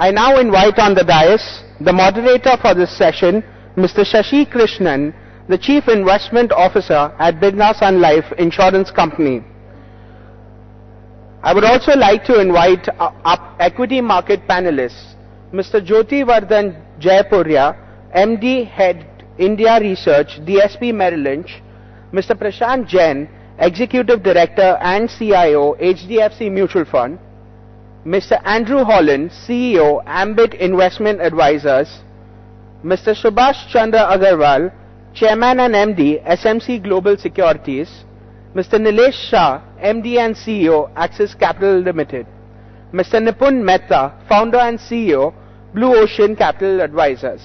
I now invite on the dais the moderator for this session, Mr. Shashi Krishnan, the Chief Investment Officer at Birla Sun Life Insurance Company. I would also like to invite up equity market panelists, Mr. Jyoti Vardhan Jayapuria, MD Head India Research, DSP Merrill Lynch, Mr. Prashant Jain, Executive Director and CIO, HDFC Mutual Fund, Mr. Andrew Holland, CEO, Ambit Investment Advisors, Mr. Subhash Chandra Agarwal, Chairman and MD, SMC Global Securities, Mr. Nilesh Shah, MD and CEO, Axis Capital Limited, Mr. Nipun Mehta, Founder and CEO, Blue Ocean Capital Advisors.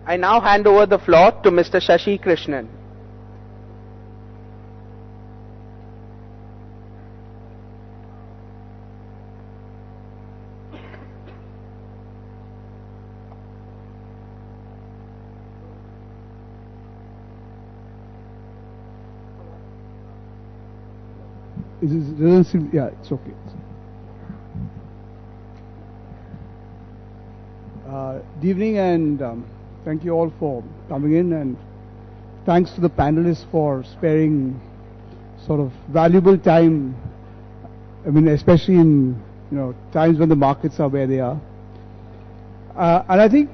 I now hand over the floor to Mr. Shashi Krishnan. Yeah, it's okay. Good evening, and thank you all for coming in, and thanks to the panelists for sparing sort of valuable time. I mean, especially in times when the markets are where they are. And I think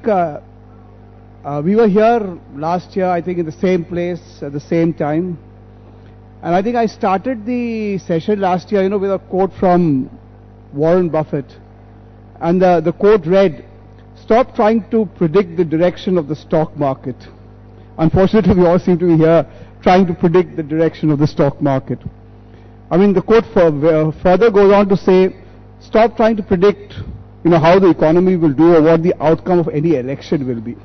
we were here last year, I think, in the same place at the same time. And I think I started the session last year, with a quote from Warren Buffett. And the quote read, "Stop trying to predict the direction of the stock market." Unfortunately, we all seem to be here trying to predict the direction of the stock market. I mean, the quote further goes on to say, stop trying to predict, how the economy will do or what the outcome of any election will be.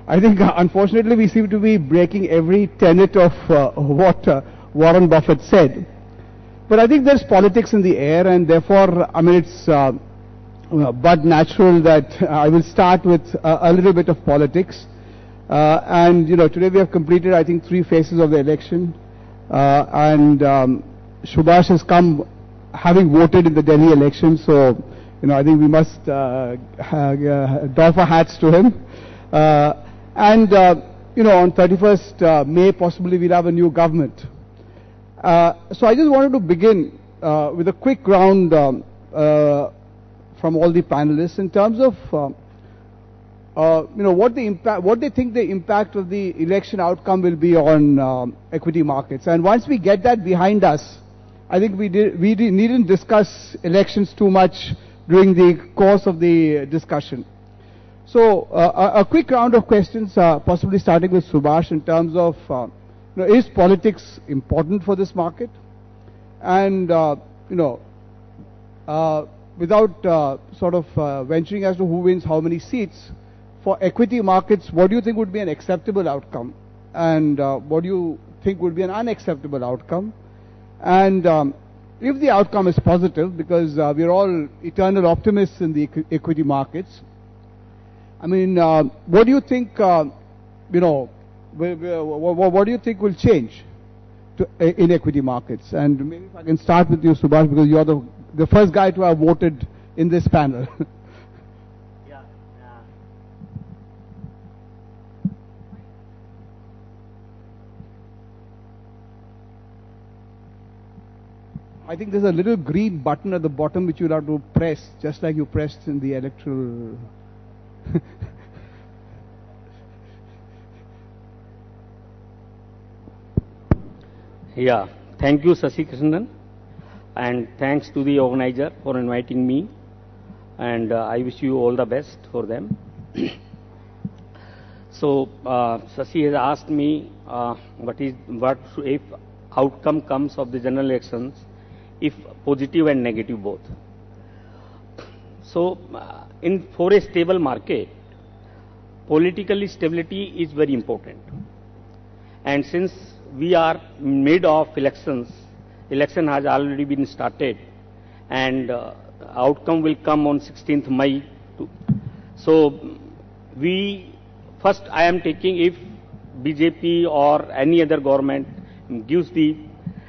I think, unfortunately, we seem to be breaking every tenet of what Warren Buffett said. But I think there's politics in the air, and therefore, I mean, it's but natural that I will start with a little bit of politics. And today we have completed, I think, 3 phases of the election, and Subhash has come having voted in the Delhi election, so I think we must doff our hats to him. And on 31st May, possibly we'll have a new government. So I just wanted to begin with a quick round from all the panelists in terms of what they think the impact of the election outcome will be on equity markets. And once we get that behind us, I think we needn't discuss elections too much during the course of the discussion. So a quick round of questions, possibly starting with Subhash, in terms of is politics important for this market? And without sort of venturing as to who wins how many seats, for equity markets, what do you think would be an acceptable outcome? And what do you think would be an unacceptable outcome? And if the outcome is positive, because we're all eternal optimists in the equity markets, I mean, what do you think, what do you think will change in equity markets? And maybe if I can start with you, Subhash, because you're the first guy to have voted in this panel. Yeah. I think there's a little green button at the bottom which you'll have to press, just like you pressed in the electoral. Yeah, thank you, Shashi Krishnan, and thanks to the organizer for inviting me, and I wish you all the best for them. So, Shashi has asked me what if outcome comes of the general elections, if positive and negative both. So, for a stable market, political stability is very important, and since we are mid of elections, election has already been started, and outcome will come on 16th May. So first I am taking, if BJP or any other government gives the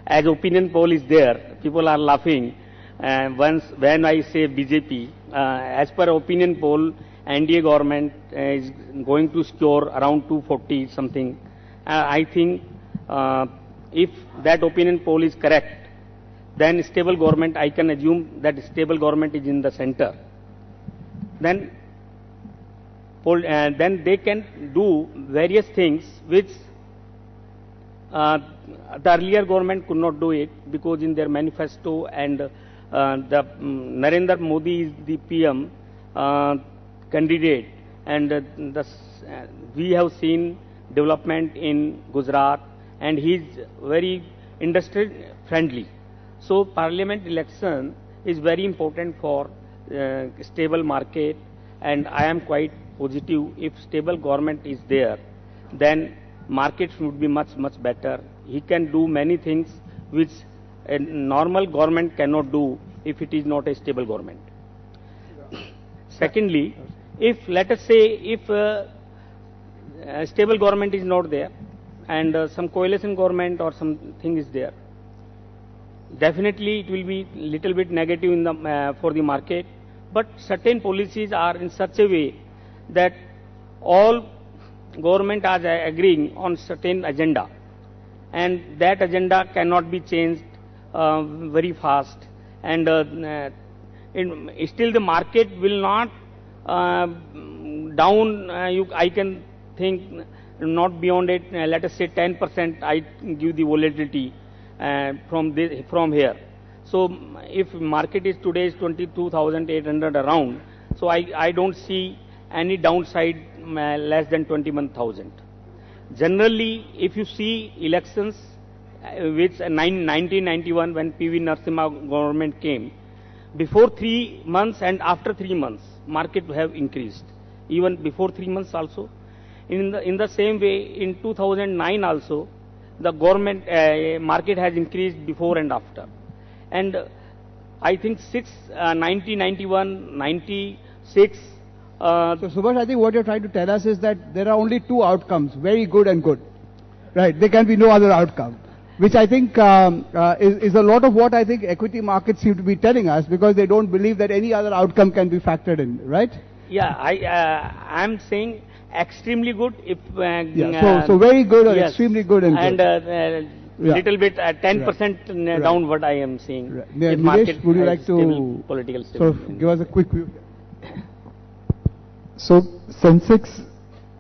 as opinion poll is there, people are laughing. When I say BJP, as per opinion poll, NDA government is going to score around 240 something. I think if that opinion poll is correct, then stable government, I can assume that stable government is in the center. Then they can do various things which the earlier government could not do it, because in their manifesto and Narendra Modi is the PM candidate, and we have seen development in Gujarat, and he is very industry friendly. So parliament election is very important for stable market, and I am quite positive if stable government is there, then markets would be much better. He can do many things which a normal government cannot do if it is not a stable government. Secondly, if let us say if a stable government is not there and some coalition government or something is there, definitely it will be little bit negative in the for the market. But certain policies are in such a way that all government are agreeing on certain agenda, and that agenda cannot be changed very fast, and still the market will not down. I can think not beyond it. Let us say 10%. I give the volatility from here. So if market is today is 22,800 around, so I don't see any downside less than 21,000. Generally, if you see elections, which 1991 when PV Narasimha government came, before 3 months and after 3 months, market have increased. Even before 3 months also. In the same way, in 2009 also, the government market has increased before and after. And I think 1991, 96. So Subhash, I think what you're trying to tell us is that there are only two outcomes, very good and good. Right, there can be no other outcome. Which I think is a lot of what I think equity markets seem to be telling us, because they don't believe that any other outcome can be factored in, right? Yeah, I'm saying extremely good. If so very good or yes, extremely good and good. Little bit 10% downward I am seeing. Right. Yeah, Nilesh, would you like to political sort of give us a quick view? So Sensex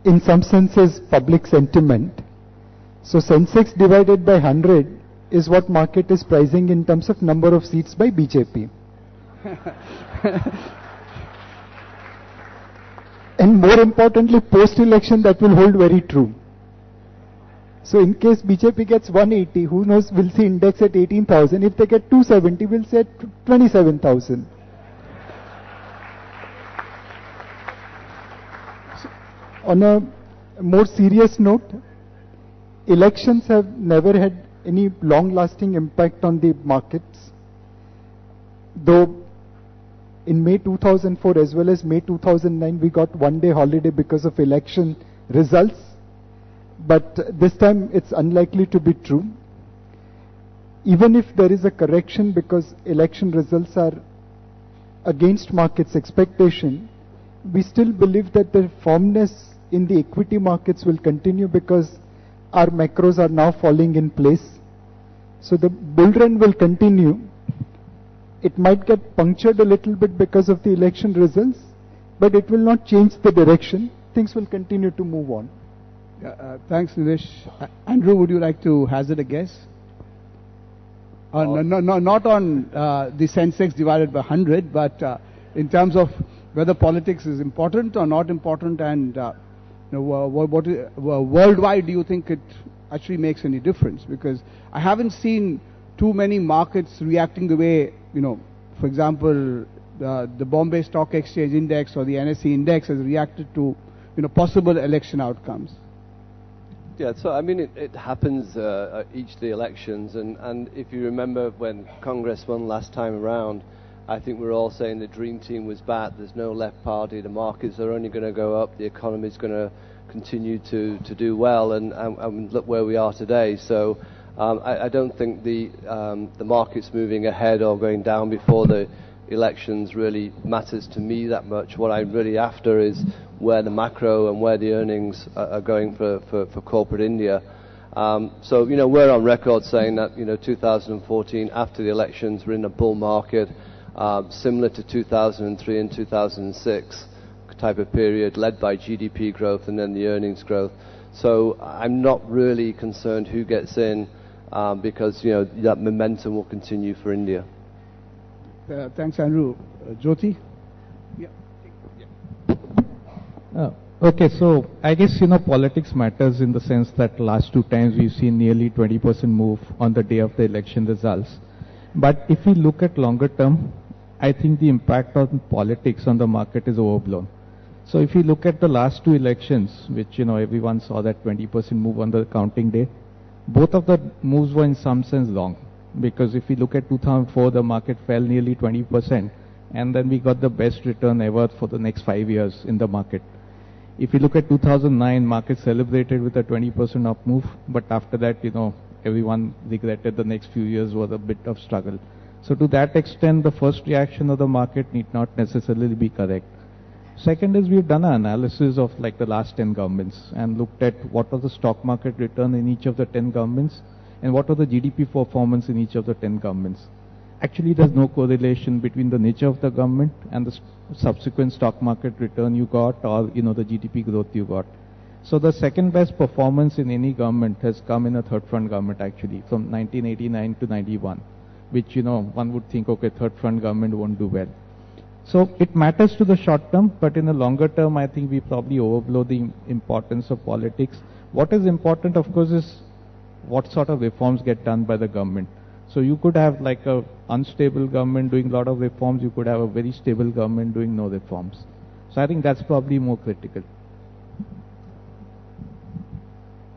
in some sense is public sentiment. So Sensex divided by 100 is what market is pricing in terms of number of seats by BJP. And more importantly, post-election that will hold very true. So in case BJP gets 180, who knows, we'll see index at 18,000. If they get 270, we'll say 27,000. On a more serious note, elections have never had any long-lasting impact on the markets. Though in May 2004 as well as May 2009, we got one-day holiday because of election results. But this time it's unlikely to be true. Even if there is a correction because election results are against markets' expectation, we still believe that the firmness in the equity markets will continue because our macros are now falling in place. So the bull run will continue. It might get punctured a little bit because of the election results, but it will not change the direction. Things will continue to move on. Thanks, Nilesh. Andrew, would you like to hazard a guess? No, not on the Sensex divided by 100, but in terms of whether politics is important or not important, and worldwide, do you think it actually makes any difference? Because I haven't seen too many markets reacting the way, for example, the Bombay Stock Exchange Index or the NSE Index has reacted to, possible election outcomes. Yeah, so I mean, it happens each of the elections, and if you remember when Congress won last time around, I think we were all saying the dream team was back. There's no left party. The markets are only going to go up. The economy is going to continue to do well, and look where we are today. So I don't think the market's moving ahead or going down before the elections really matters to me that much. What I'm really after is where the macro and where the earnings are going for corporate India. So, we're on record saying that, 2014, after the elections, we're in a bull market, similar to 2003 and 2006 type of period, led by GDP growth and then the earnings growth. So I'm not really concerned who gets in, because, that momentum will continue for India. Thanks, Andrew. Jyoti? Okay, so I guess, politics matters in the sense that last 2 times we've seen nearly 20% move on the day of the election results. But if we look at longer term, I think the impact on politics on the market is overblown. So if you look at the last 2 elections, which, everyone saw that 20% move on the counting day, both of the moves were in some sense wrong. Because if we look at 2004, the market fell nearly 20%, and then we got the best return ever for the next 5 years in the market. If you look at 2009, market celebrated with a 20% up move, but after that, everyone regretted the next few years was a bit of struggle. So to that extent, the first reaction of the market need not necessarily be correct. Second is we've done an analysis of like the last 10 governments and looked at what was the stock market return in each of the 10 governments and what was the GDP performance in each of the 10 governments. Actually, there's no correlation between the nature of the government and the subsequent stock market return you got, or the GDP growth you got. So the second best performance in any government has come in a third front government actually from 1989 to 91, which one would think, okay, third front government won't do well. So it matters to the short term, but in the longer term, I think we probably overblow the importance of politics. What is important, of course, is what sort of reforms get done by the government. So you could have like a unstable government doing a lot of reforms, you could have a very stable government doing no reforms. So I think that's probably more critical.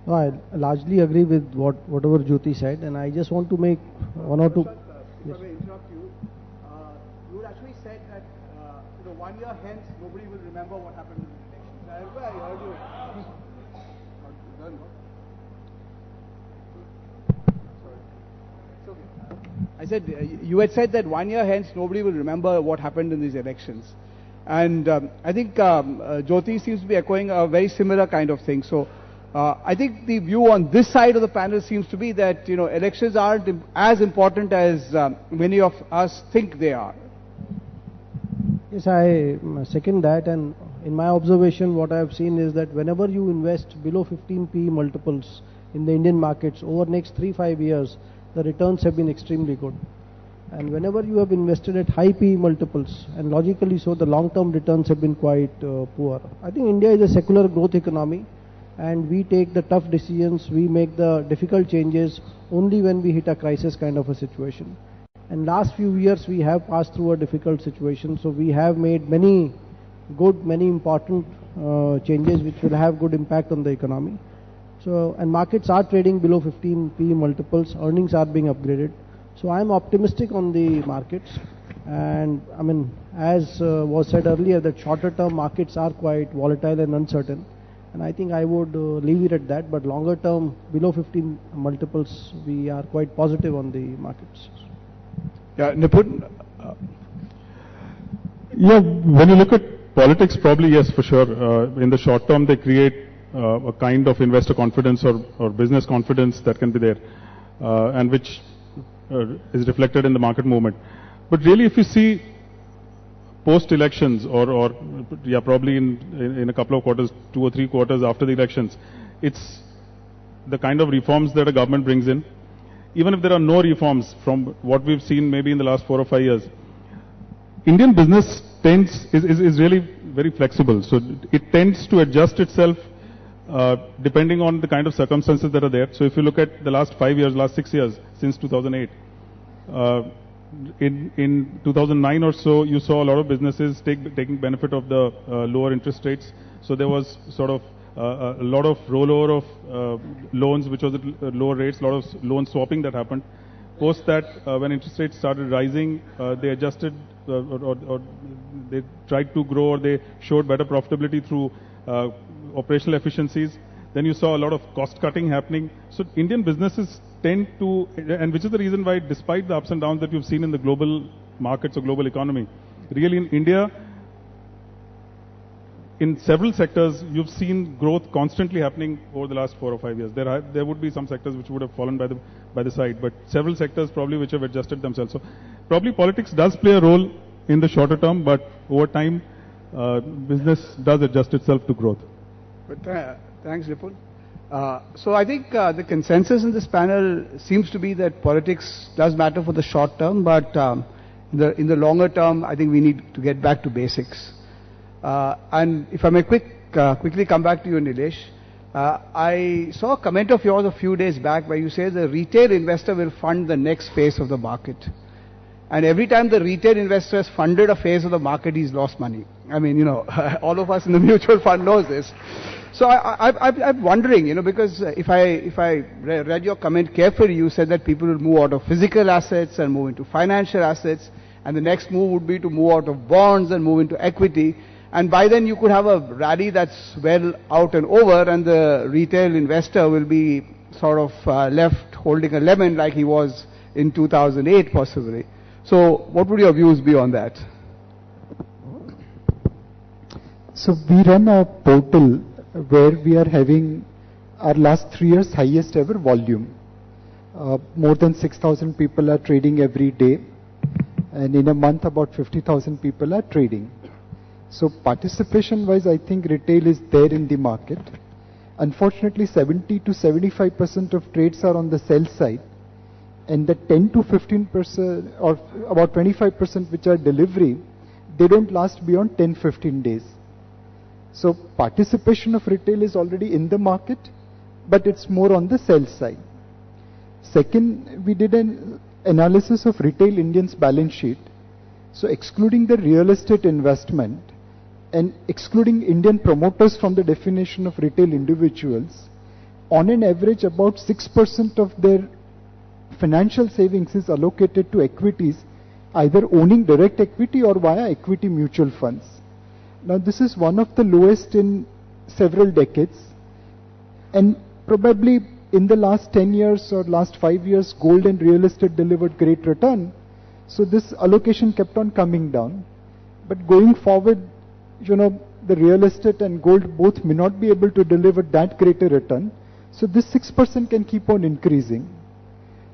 No, I largely agree with whatever Jyoti said, and I just want to make one or two. If I may interrupt you, you actually said that 1 year hence nobody will remember what happened in the elections. I heard you. I said, you had said that 1 year hence nobody will remember what happened in these elections. And I think Jyoti seems to be echoing a very similar kind of thing. So I think the view on this side of the panel seems to be that, elections aren't as important as many of us think they are. Yes, I second that, and in my observation what I have seen is that whenever you invest below 15 PE multiples in the Indian markets over next 3-5 years, the returns have been extremely good. And whenever you have invested at high PE multiples, and logically so, the long-term returns have been quite poor. I think India is a secular growth economy, and we take the tough decisions, we make the difficult changes only when we hit a crisis kind of a situation. And last few years we have passed through a difficult situation, so we have made many important changes which will have good impact on the economy. So, and markets are trading below 15 PE multiples, earnings are being upgraded. So I am optimistic on the markets, and I mean, as was said earlier, that shorter term markets are quite volatile and uncertain, and I think I would leave it at that, but longer term, below 15 multiples, we are quite positive on the markets. Yeah, Nipun? Yeah, when you look at politics, probably yes, for sure. In the short term, they create a kind of investor confidence or business confidence that can be there, and which is reflected in the market movement. But really, if you see post-elections or probably in a couple of quarters, 2 or 3 quarters after the elections, it's the kind of reforms that a government brings in. Even if there are no reforms from what we've seen maybe in the last 4 or 5 years, Indian business is really very flexible. So it tends to adjust itself depending on the kind of circumstances that are there. So if you look at the last 5 years, last 6 years, since 2008, in 2009 or so, you saw a lot of businesses taking benefit of the lower interest rates. So there was sort of a lot of rollover of loans which was at lower rates, a lot of loan swapping that happened. Post that, when interest rates started rising, they adjusted or they tried to grow, or they showed better profitability through operational efficiencies. Then you saw a lot of cost cutting happening. So Indian businesses tend to, and which is the reason why, despite the ups and downs that you've seen in the global markets or global economy, really in India, in several sectors, you've seen growth constantly happening over the last 4 or 5 years. There would be some sectors which would have fallen by the side, but several sectors probably which have adjusted themselves. So probably politics does play a role in the shorter term, but over time, business does adjust itself to growth. But, thanks, Vipul. So I think the consensus in this panel seems to be that politics does matter for the short term, but in the longer term, I think we need to get back to basics. And if I may quickly come back to you, Nilesh, I saw a comment of yours a few days back where you say the retail investor will fund the next phase of the market. And every time the retail investor has funded a phase of the market, he's lost money. I mean, you know, all of us in the mutual fund knows this. So I'm wondering, you know, because if I read your comment carefully, you said that people will move out of physical assets and move into financial assets, and the next move would be to move out of bonds and move into equity. And by then you could have a rally that's well out and over, and the retail investor will be sort of left holding a lemon like he was in 2008 possibly. So what would your views be on that? So we run a portal where we are having our last 3 years highest ever volume. More than 6,000 people are trading every day, and in a month about 50,000 people are trading. So participation wise, I think retail is there in the market. Unfortunately, 70 to 75% of trades are on the sell side, and the 10 to 15% or about 25% which are delivery, they don't last beyond 10-15 days. So participation of retail is already in the market, but it's more on the sell side. Second, we did an analysis of retail Indians' balance sheet. So excluding the real estate investment and excluding Indian promoters from the definition of retail individuals, on an average about 6% of their financial savings is allocated to equities, either owning direct equity or via equity mutual funds. Now this is one of the lowest in several decades, and probably in the last 10 years or last 5 years, gold and real estate delivered great return. So this allocation kept on coming down. But going forward, you know, the real estate and gold both may not be able to deliver that greater return. So this 6% can keep on increasing.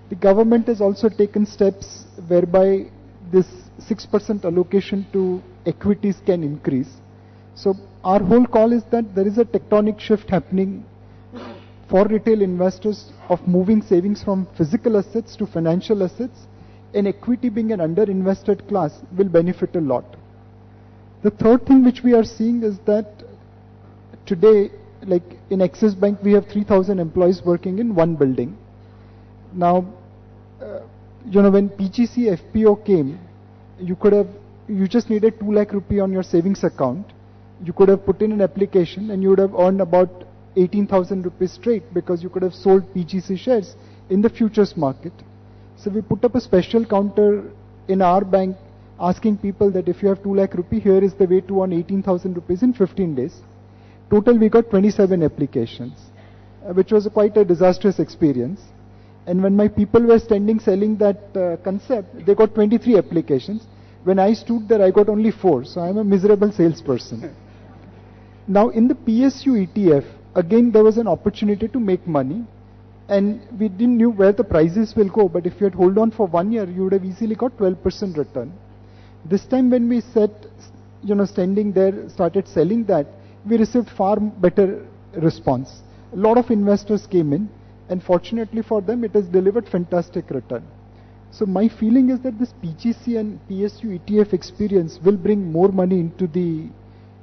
The government has also taken steps whereby this 6% allocation to equities can increase. So our whole call is that there is a tectonic shift happening for retail investors of moving savings from physical assets to financial assets, and equity being an under-invested class will benefit a lot. The third thing which we are seeing is that today, like in Axis Bank, we have 3,000 employees working in one building. Now, you know, when PGC FPO came, you just needed 2 lakh rupee on your savings account. You could have put in an application and you would have earned about 18,000 rupees straight, because you could have sold PGC shares in the futures market. So we put up a special counter in our bank asking people that if you have 2 lakh rupee, here is the way to earn 18,000 rupees in 15 days. Total we got 27 applications, which was quite a disastrous experience. And when my people were standing selling that concept, they got 23 applications. When I stood there, I got only 4. So I'm a miserable salesperson. Now in the PSU ETF, again there was an opportunity to make money. And we didn't know where the prices will go, but if you had hold on for 1 year, you would have easily got 12% return. This time when we standing there, started selling that, we received far better response. A lot of investors came in, and fortunately for them, it has delivered fantastic return. So my feeling is that this PGC and PSU ETF experience will bring more money into the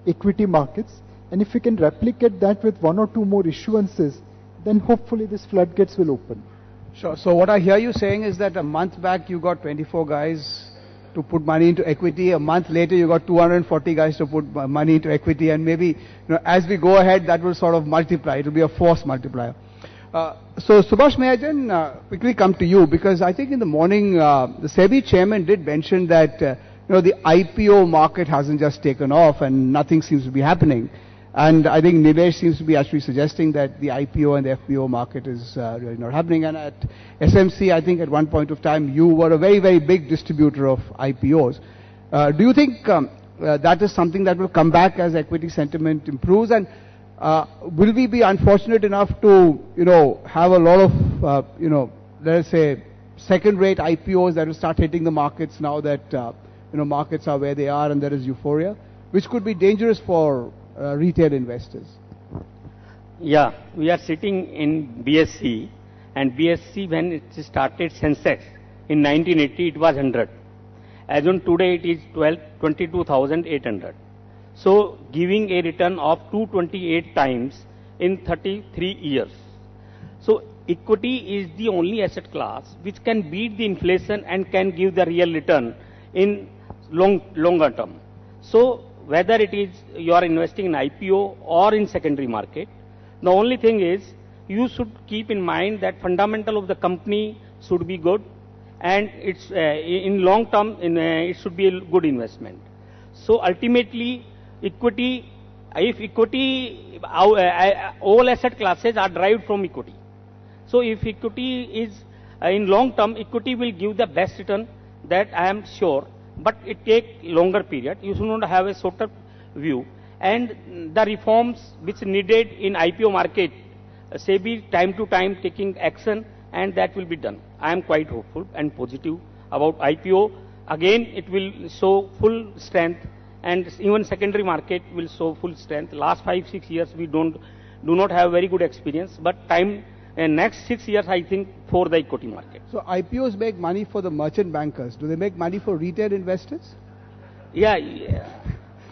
equity markets, and if we can replicate that with 1 or 2 more issuances, then hopefully this floodgates will open. Sure. So what I hear you saying is that a month back you got 24 guys to put money into equity. A month later you got 240 guys to put money into equity, and maybe as we go ahead that will sort of multiply. It will be a force multiplier. So Subhash Mahajan, quickly come to you, because I think in the morning the SEBI chairman did mention that the IPO market hasn't just taken off and nothing seems to be happening. And I think Nilesh seems to be actually suggesting that the IPO and the FPO market is really not happening. And at SMC, I think at one point of time, you were a very, very big distributor of IPOs. Do you think that is something that will come back as equity sentiment improves? And will we be unfortunate enough to, have a lot of, let us say, second-rate IPOs that will start hitting the markets now that, markets are where they are and there is euphoria, which could be dangerous for retail investors? Yeah, we are sitting in BSE, and BSE, when it started Sensex in 1980, it was 100. As on today, it is 22,800. So, giving a return of 228 times in 33 years. So, equity is the only asset class which can beat the inflation and can give the real return in longer term. So, whether it is you are investing in IPO or in secondary market, the only thing is you should keep in mind that fundamental of the company should be good, and it's in long term it should be a good investment. So ultimately, equity, if equity, all asset classes are derived from equity. So if equity is in long term, equity will give the best return, that I am sure. But it takes longer period. You should not have a shorter view. And the reforms which needed in IPO market, SEBI time to time taking action, and that will be done. I am quite hopeful and positive about IPO. Again, it will show full strength, and even secondary market will show full strength. Last 5-6 years we do not have very good experience, but next 6 years I think for the equity market. So IPOs make money for the merchant bankers. Do they make money for retail investors? Yeah,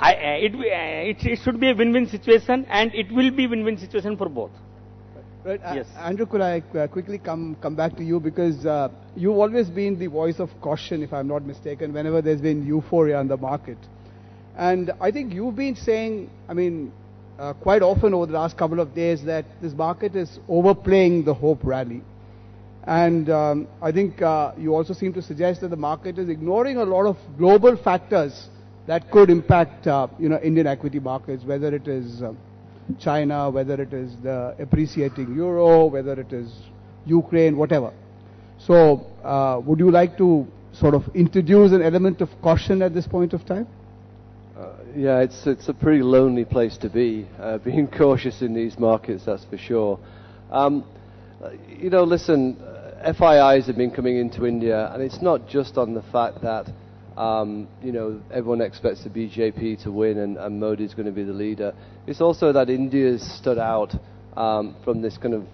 it should be a win-win situation, and it will be win-win situation for both. Right. Yes. Andrew, could I quickly come back to you, because you've always been the voice of caution, if I'm not mistaken, whenever there's been euphoria in the market. And I think you've been saying, quite often over the last couple of days, that this market is overplaying the hope rally. And I think you also seem to suggest that the market is ignoring a lot of global factors that could impact Indian equity markets, whether it is China, whether it is the appreciating euro, whether it is Ukraine, whatever. So would you like to sort of introduce an element of caution at this point of time? Yeah, it's a pretty lonely place to be, being cautious in these markets, that's for sure. Listen, FIIs have been coming into India, and it's not just on the fact that, everyone expects the BJP to win and Modi is going to be the leader. It's also that India's stood out from this kind of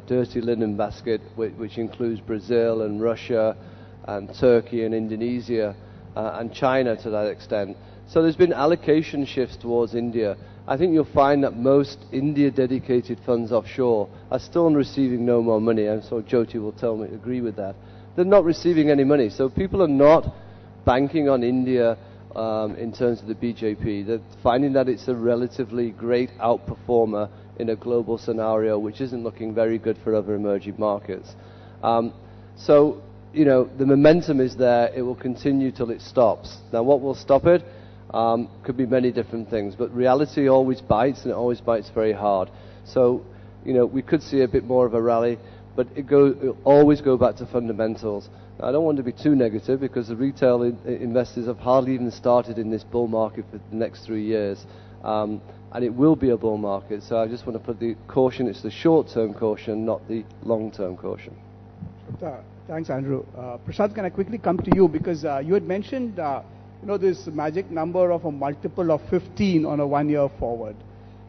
dirty linen basket, which includes Brazil and Russia and Turkey and Indonesia and China to that extent. So there's been allocation shifts towards India. I think you'll find that most India-dedicated funds offshore are still receiving no more money, and so Jyoti will agree with that. They're not receiving any money, so people are not banking on India in terms of the BJP. They're finding that it's a relatively great outperformer in a global scenario, which isn't looking very good for other emerging markets. So, the momentum is there. It will continue till it stops. Now, what will stop it? Could be many different things, but reality always bites, and it always bites very hard. So, we could see a bit more of a rally, but it'll always go back to fundamentals. I don't want to be too negative, because the retail investors have hardly even started in this bull market for the next 3 years, and it will be a bull market. So I just want to put the caution, it's the short-term caution, not the long-term caution. Thanks, Andrew. Prashant, can I quickly come to you, because you had mentioned this magic number of a multiple of 15 on a 1 year forward.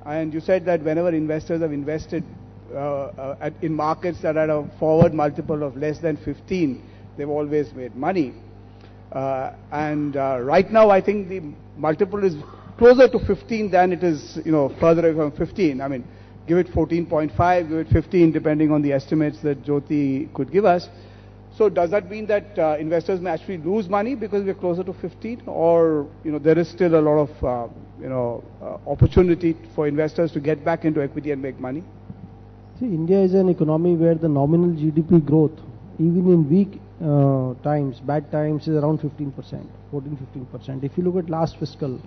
And you said that whenever investors have invested in markets that are at a forward multiple of less than 15, they've always made money. Right now, I think the multiple is closer to 15 than it is, further away from 15. Give it 14.5, give it 15, depending on the estimates that Jyoti could give us. So does that mean that investors may actually lose money because we're closer to 15, or there is still a lot of opportunity for investors to get back into equity and make money? See, India is an economy where the nominal GDP growth, even in weak times, bad times, is around 15%, 14-15%. If you look at last fiscal,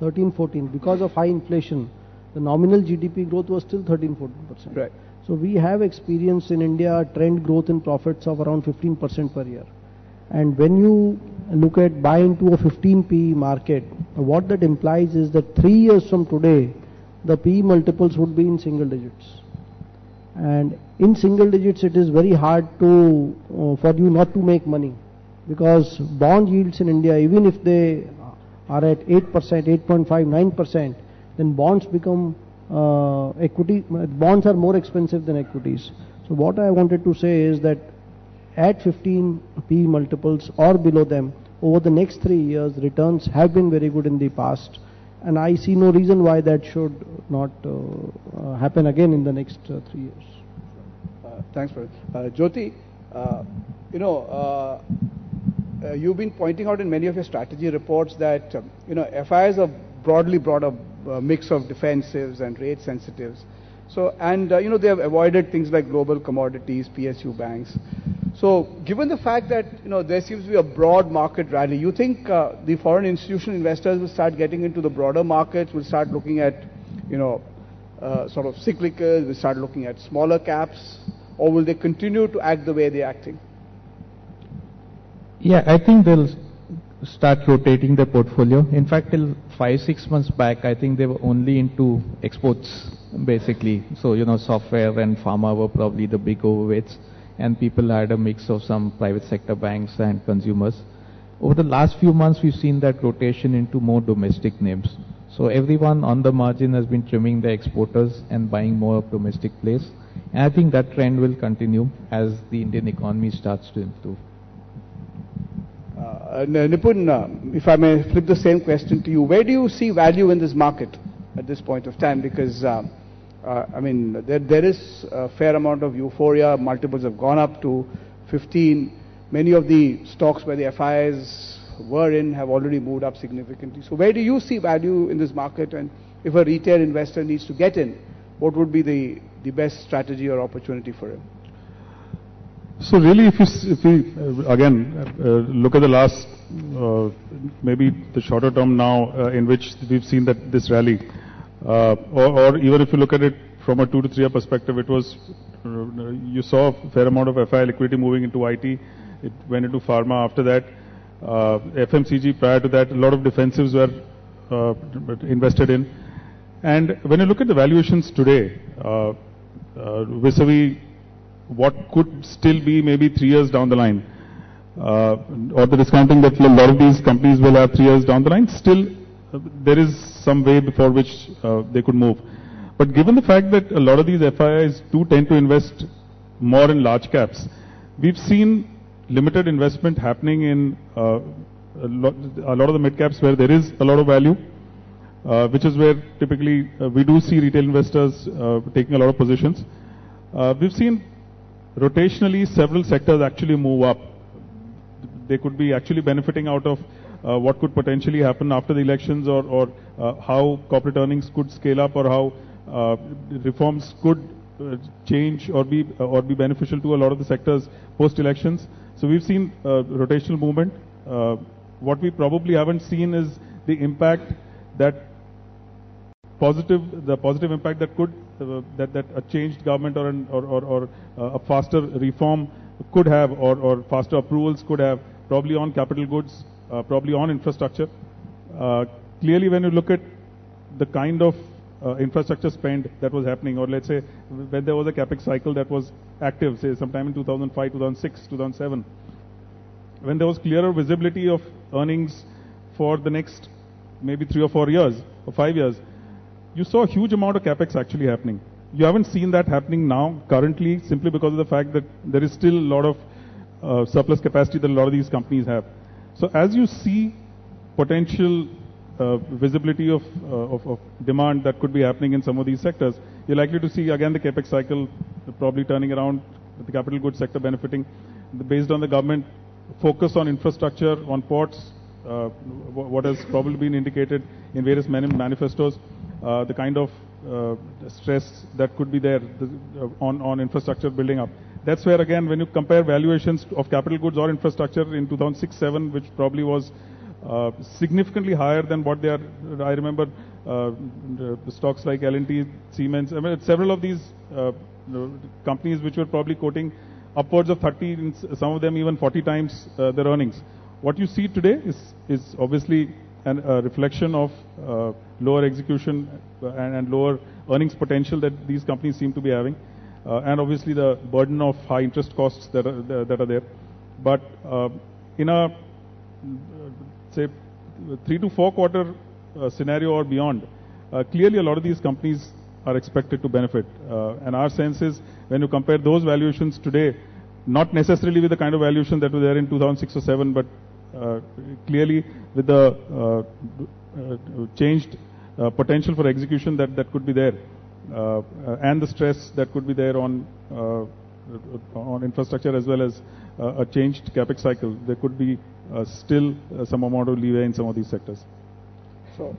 13-14, because of high inflation, the nominal GDP growth was still 13-14%. Right. So we have experienced in India trend growth in profits of around 15% per year. And when you look at buy into a 15 PE market, what that implies is that 3 years from today, the PE multiples would be in single digits. And in single digits, it is very hard to for you not to make money, because bond yields in India, even if they are at 8%, 8.5, 9%, then bonds become equity. Bonds are more expensive than equities. So what I wanted to say is that at 15 PE multiples or below them, over the next 3 years, returns have been very good in the past, and I see no reason why that should not happen again in the next 3 years. Thanks, Praveen. Jyoti, you've been pointing out in many of your strategy reports that FIs are broadly brought a mix of defensives and rate sensitives. So, and they have avoided things like global commodities, PSU banks. So, given the fact that there seems to be a broad market rally, you think the foreign institutional investors will start getting into the broader markets, will start looking at sort of cyclicals, will start looking at smaller caps, or will they continue to act the way they're acting? Yeah, I think they'll start rotating their portfolio. In fact, till 5-6 months back, I think they were only into exports, basically. So, software and pharma were probably the big overweights, and people had a mix of some private sector banks and consumers. Over the last few months, we've seen that rotation into more domestic names. So everyone on the margin has been trimming their exporters and buying more of domestic plays. And I think that trend will continue as the Indian economy starts to improve. Nipun, if I may flip the same question to you, where do you see value in this market at this point of time? Because, I mean, there is a fair amount of euphoria. Multiples have gone up to 15. Many of the stocks where the FIs were in have already moved up significantly. So where do you see value in this market? And if a retail investor needs to get in, what would be the best strategy or opportunity for him? So really, if we again look at the last, maybe the shorter term now, in which we've seen that this rally, or even if you look at it from a 2 to 3 year perspective, it was, you saw a fair amount of FI liquidity moving into IT, it went into pharma after that, FMCG prior to that, a lot of defensives were invested in. And when you look at the valuations today, vis-a-vis what could still be maybe 3 years down the line, or the discounting that a lot of these companies will have 3 years down the line, still there is some way before which they could move. But given the fact that a lot of these FIIs do tend to invest more in large caps, we've seen limited investment happening in a lot of the mid caps where there is a lot of value, which is where typically we do see retail investors taking a lot of positions. We've seen rotationally several sectors actually move up. They could be actually benefiting out of what could potentially happen after the elections, or how corporate earnings could scale up, or how reforms could change or be beneficial to a lot of the sectors post-elections. So we've seen rotational movement. What we probably haven't seen is the impact that the positive impact that could that a changed government or a faster reform could have, or faster approvals could have, probably on capital goods, probably on infrastructure. Clearly, when you look at the kind of infrastructure spend that was happening, or let's say when there was a capex cycle that was active, say sometime in 2005, 2006, 2007, when there was clearer visibility of earnings for the next maybe 3 or 4 years or 5 years, you saw a huge amount of capex actually happening. You haven't seen that happening now currently, simply because of the fact that there is still a lot of surplus capacity that a lot of these companies have. So as you see potential visibility of demand that could be happening in some of these sectors, you're likely to see again the capex cycle probably turning around, the capital goods sector benefiting, based on the government focus on infrastructure, on ports, what has probably been indicated in various manifestos, the kind of stress that could be there on infrastructure building up. That's where again, when you compare valuations of capital goods or infrastructure in 2006-07, which probably was significantly higher than what they are. I remember the stocks like L&T, Siemens. I mean, several of these companies which were probably quoting upwards of 30, some of them even 40 times their earnings. What you see today is obviously a reflection of lower execution and lower earnings potential that these companies seem to be having, and obviously the burden of high interest costs that are there. But in a say 3 to 4 quarter scenario or beyond, clearly a lot of these companies are expected to benefit. And our sense is, when you compare those valuations today, not necessarily with the kind of valuation that was there in 2006 or 7, but clearly with the changed potential for execution that could be there, and the stress that could be there on infrastructure, as well as a changed capex cycle, there could be still some amount of leeway in some of these sectors. So,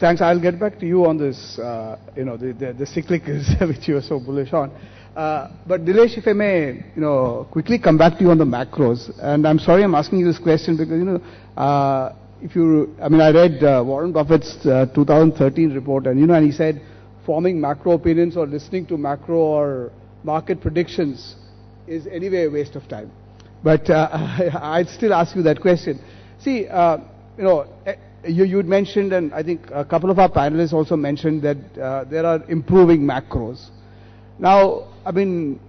thanks. I'll get back to you on this, the cyclicals which you are so bullish on. But Dilesh, if I may, quickly come back to you on the macros. And I'm sorry I'm asking you this question because, I read Warren Buffett's 2013 report, and, and he said forming macro opinions or listening to macro or market predictions is anyway a waste of time. But I'd still ask you that question. See, you'd mentioned, and I think a couple of our panelists also mentioned that there are improving macros. Now, when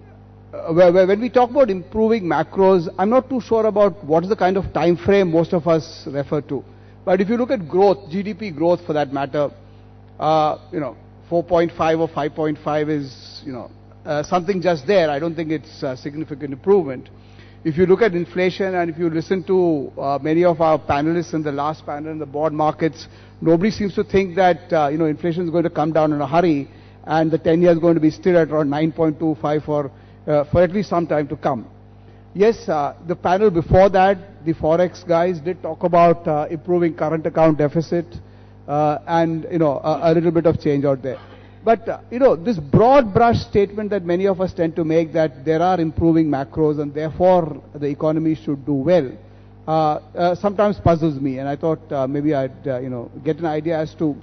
we talk about improving macros, I'm not too sure about what is the kind of time frame most of us refer to. But if you look at growth, GDP growth for that matter, 4.5 or 5.5 is, something just there. I don't think it's a significant improvement. If you look at inflation, and if you listen to many of our panelists in the last panel in the bond markets, nobody seems to think that inflation is going to come down in a hurry, and the 10-year is going to be still at around 9.25 for at least some time to come. Yes, the panel before that, the Forex guys did talk about improving current account deficit and a little bit of change out there. But, this broad brush statement that many of us tend to make, that there are improving macros and therefore the economy should do well, sometimes puzzles me. And I thought maybe I'd, get an idea as to,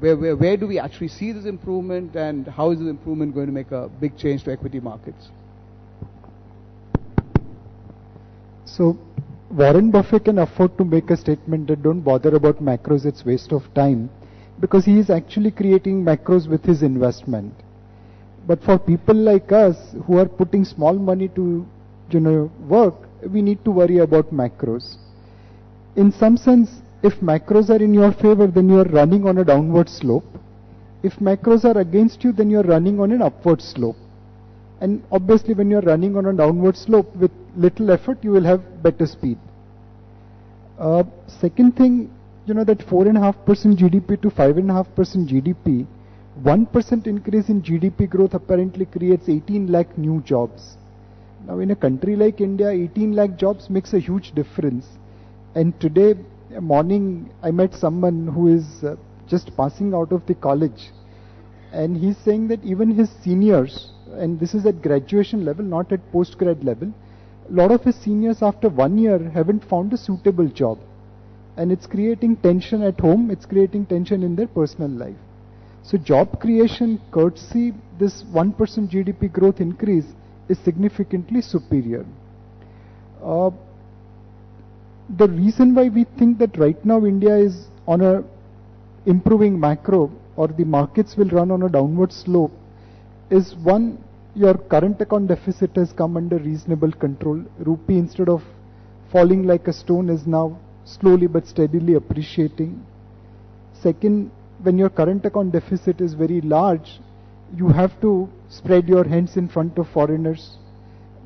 where do we actually see this improvement, and how is this improvement going to make a big change to equity markets? So, Warren Buffett can afford to make a statement that don't bother about macros, it's waste of time, because he is actually creating macros with his investment. But for people like us who are putting small money to work, we need to worry about macros. In some sense, if macros are in your favor, then you are running on a downward slope. If macros are against you, then you are running on an upward slope. And obviously when you are running on a downward slope, with little effort, you will have better speed. Second thing, that 4.5% GDP to 5.5% GDP, 1% increase in GDP growth apparently creates 18 lakh new jobs. Now in a country like India, 18 lakh jobs makes a huge difference. And today morning, I met someone who is just passing out of the college. And he's saying that even his seniors, and this is at graduation level, not at post-grad level, a lot of his seniors after 1 year haven't found a suitable job. And it's creating tension at home, it's creating tension in their personal life. So job creation, courtesy, this 1% GDP growth increase is significantly superior. The reason why we think that right now India is on a improving macro, or the markets will run on a downward slope, is one, your current account deficit has come under reasonable control. Rupee, instead of falling like a stone, is now slowly but steadily appreciating. Second, when your current account deficit is very large, you have to spread your hands in front of foreigners.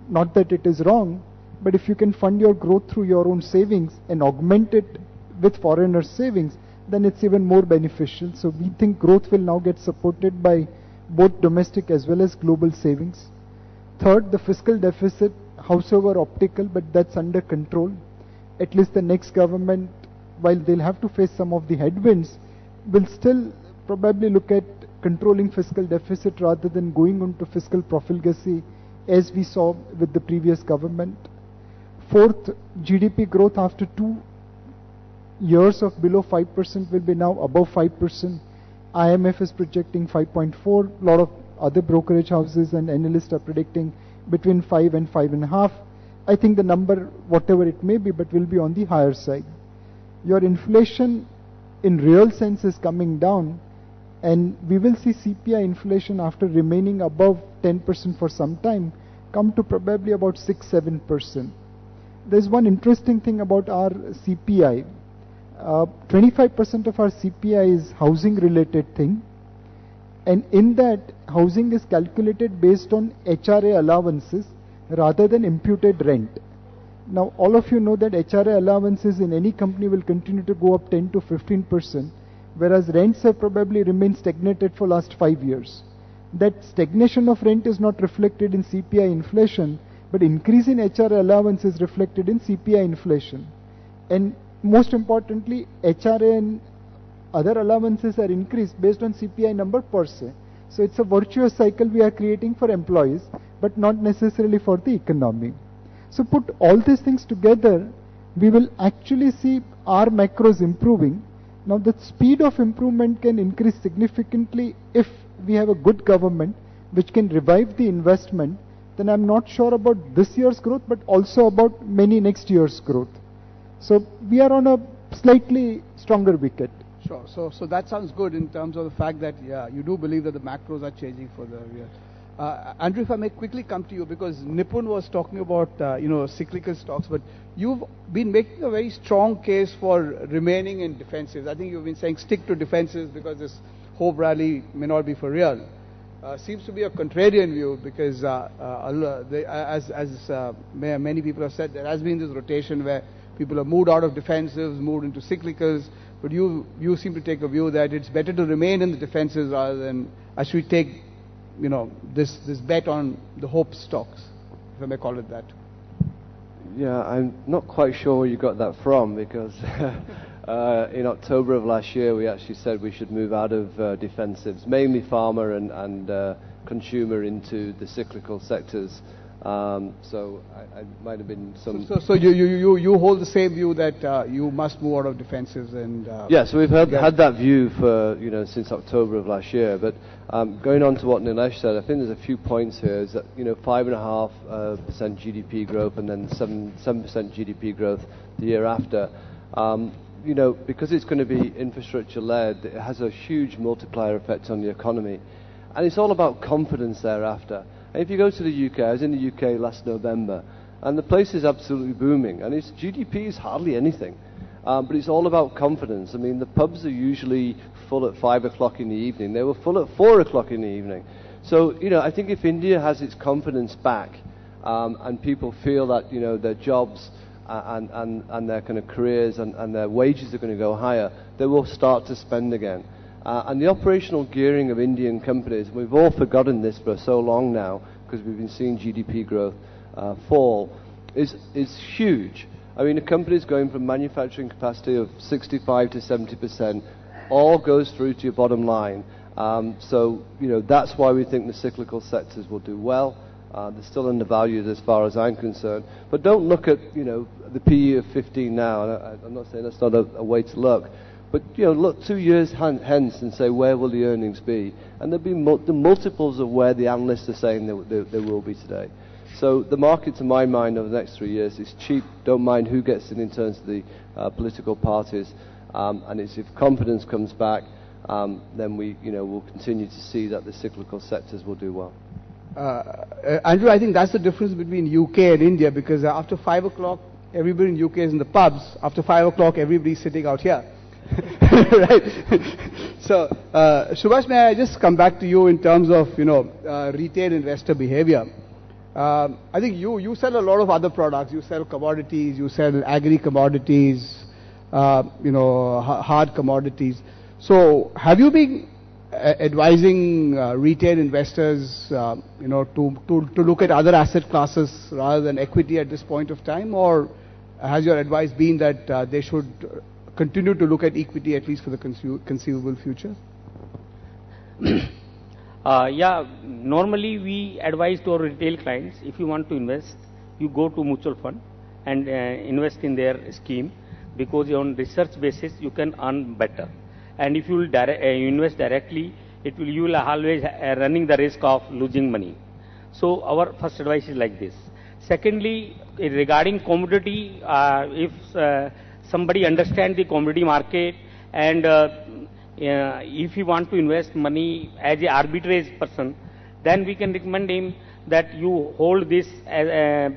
Not that it is wrong, but if you can fund your growth through your own savings and augment it with foreigners' savings, then it's even more beneficial. So we think growth will now get supported by both domestic as well as global savings. Third, the fiscal deficit, howsoever optical, but that's under control. At least the next government, while they'll have to face some of the headwinds, will still probably look at controlling fiscal deficit rather than going on to fiscal profligacy, as we saw with the previous government. Fourth, GDP growth after 2 years of below 5% will be now above 5%. IMF is projecting 5.4. A lot of other brokerage houses and analysts are predicting between 5 and 5.5. I think the number, whatever it may be, but will be on the higher side. Your inflation in real sense is coming down, and we will see CPI inflation, after remaining above 10% for some time, come to probably about 6-7%. There's one interesting thing about our CPI. 25% of our CPI is housing related thing, and in that, housing is calculated based on HRA allowances rather than imputed rent. Now, all of you know that HRA allowances in any company will continue to go up 10 to 15%, whereas rents have probably remained stagnated for last 5 years. That stagnation of rent is not reflected in CPI inflation, but increase in HRA allowance is reflected in CPI inflation. And most importantly, HRA and other allowances are increased based on CPI number per se. So it's a virtuous cycle we are creating for employees, but not necessarily for the economy. So put all these things together, we will actually see our macros improving. Now the speed of improvement can increase significantly if we have a good government which can revive the investment. Then I'm not sure about this year's growth, but also about many next year's growth. So we are on a slightly stronger wicket. Sure. So that sounds good in terms of the fact that, yeah, you do believe that the macros are changing for the year. Andrew, if I may quickly come to you, because Nipun was talking about, cyclical stocks, but you've been making a very strong case for remaining in defensives. I think you've been saying stick to defensives because this hope rally may not be for real. Seems to be a contrarian view because, many people have said, there has been this rotation where people have moved out of defensives, moved into cyclicals, but you seem to take a view that it's better to remain in the defensives rather than actually take, this bet on the hope stocks, if I may call it that. Yeah, I'm not quite sure where you got that from, because in October of last year we actually said we should move out of defensives, mainly pharma and consumer, into the cyclical sectors. So I might have been some. So you hold the same view that you must move out of defensives and. Yeah, so we've had that view for since October of last year. But going on to what Nilesh said, I think there's a few points here. Is that 5.5% GDP growth and then 7% GDP growth the year after. Because it's going to be infrastructure led, it has a huge multiplier effect on the economy, and it's all about confidence thereafter. And if you go to the UK, I was in the UK last November, and the place is absolutely booming, and its GDP is hardly anything, but it's all about confidence. I mean, the pubs are usually full at 5 o'clock in the evening. They were full at 4 o'clock in the evening. So, I think if India has its confidence back, and people feel that, their jobs and their kind of careers and their wages are going to go higher, they will start to spend again. And the operational gearing of Indian companies, we've all forgotten this for so long now, because we've been seeing GDP growth fall, is huge. I mean, a company's going from manufacturing capacity of 65 to 70%, all goes through to your bottom line. So, that's why we think the cyclical sectors will do well. They're still undervalued as far as I'm concerned. But don't look at, the PE of 15 now. And I'm not saying that's not a way to look. But, look 2 years hence and say, where will the earnings be? And there'll be the multiples of where the analysts are saying they will be today. So the market, to my mind, over the next 3 years is cheap. Don't mind who gets in terms of the political parties. And it's if confidence comes back, then we'll continue to see that the cyclical sectors will do well. Andrew, I think that's the difference between UK and India, because after 5 o'clock, everybody in UK is in the pubs. After 5 o'clock, everybody's sitting out here. Right. So, Subhash, may I just come back to you in terms of retail investor behavior? I think you sell a lot of other products. You sell commodities. You sell agri commodities. Hard commodities. So, have you been advising retail investors, to look at other asset classes rather than equity at this point of time, or has your advice been that they should continue to look at equity at least for the conceivable future? Yeah, normally we advise to our retail clients, if you want to invest, you go to mutual fund and invest in their scheme. because on research basis you can earn better. And if you will invest directly, you will always running the risk of losing money. So our first advice is like this. Secondly, regarding commodity, if somebody understands the commodity market and if he want to invest money as a arbitrage person, then we can recommend him that you hold this as a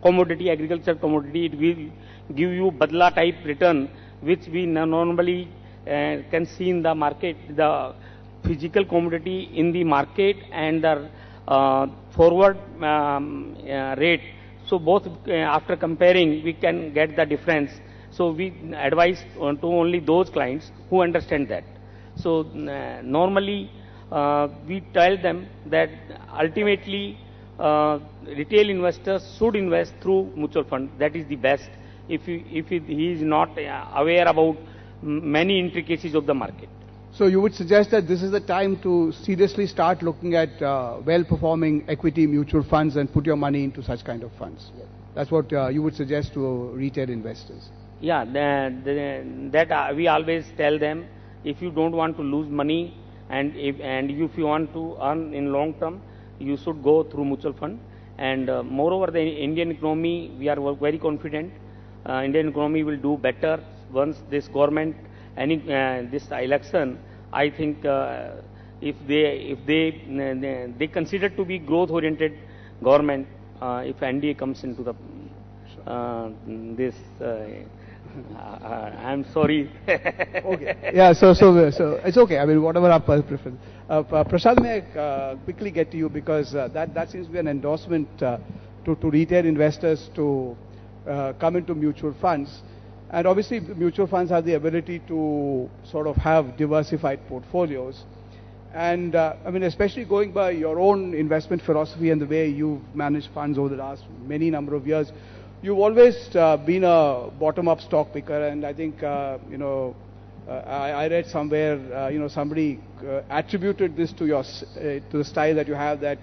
commodity, agriculture commodity. It will give you badla type return, which we normally can see in the market, the physical commodity in the market and the forward rate. So both after comparing, we can get the difference. So we advise to only those clients who understand that. So normally we tell them that ultimately retail investors should invest through mutual fund. That is the best if he is not aware about many intricacies of the market. So you would suggest that this is the time to seriously start looking at well-performing equity mutual funds and put your money into such kind of funds. Yes. That's what you would suggest to retail investors. Yeah, that we always tell them, if you don't want to lose money and if you want to earn in long term, you should go through mutual fund. And moreover, the Indian economy, we are very confident. Indian economy will do better once this government, this election, I think if they consider to be growth-oriented government, if NDA comes into the this. I'm sorry. Okay. Yeah. So it's okay. I mean, whatever our preference. Prasad, may I quickly get to you, because that seems to be an endorsement to retail investors to come into mutual funds. And obviously, mutual funds have the ability to sort of have diversified portfolios. And I mean, especially going by your own investment philosophy and the way you've managed funds over the last many number of years, you've always been a bottom-up stock picker. And I think, I read somewhere, somebody attributed this to your to the style that you have, that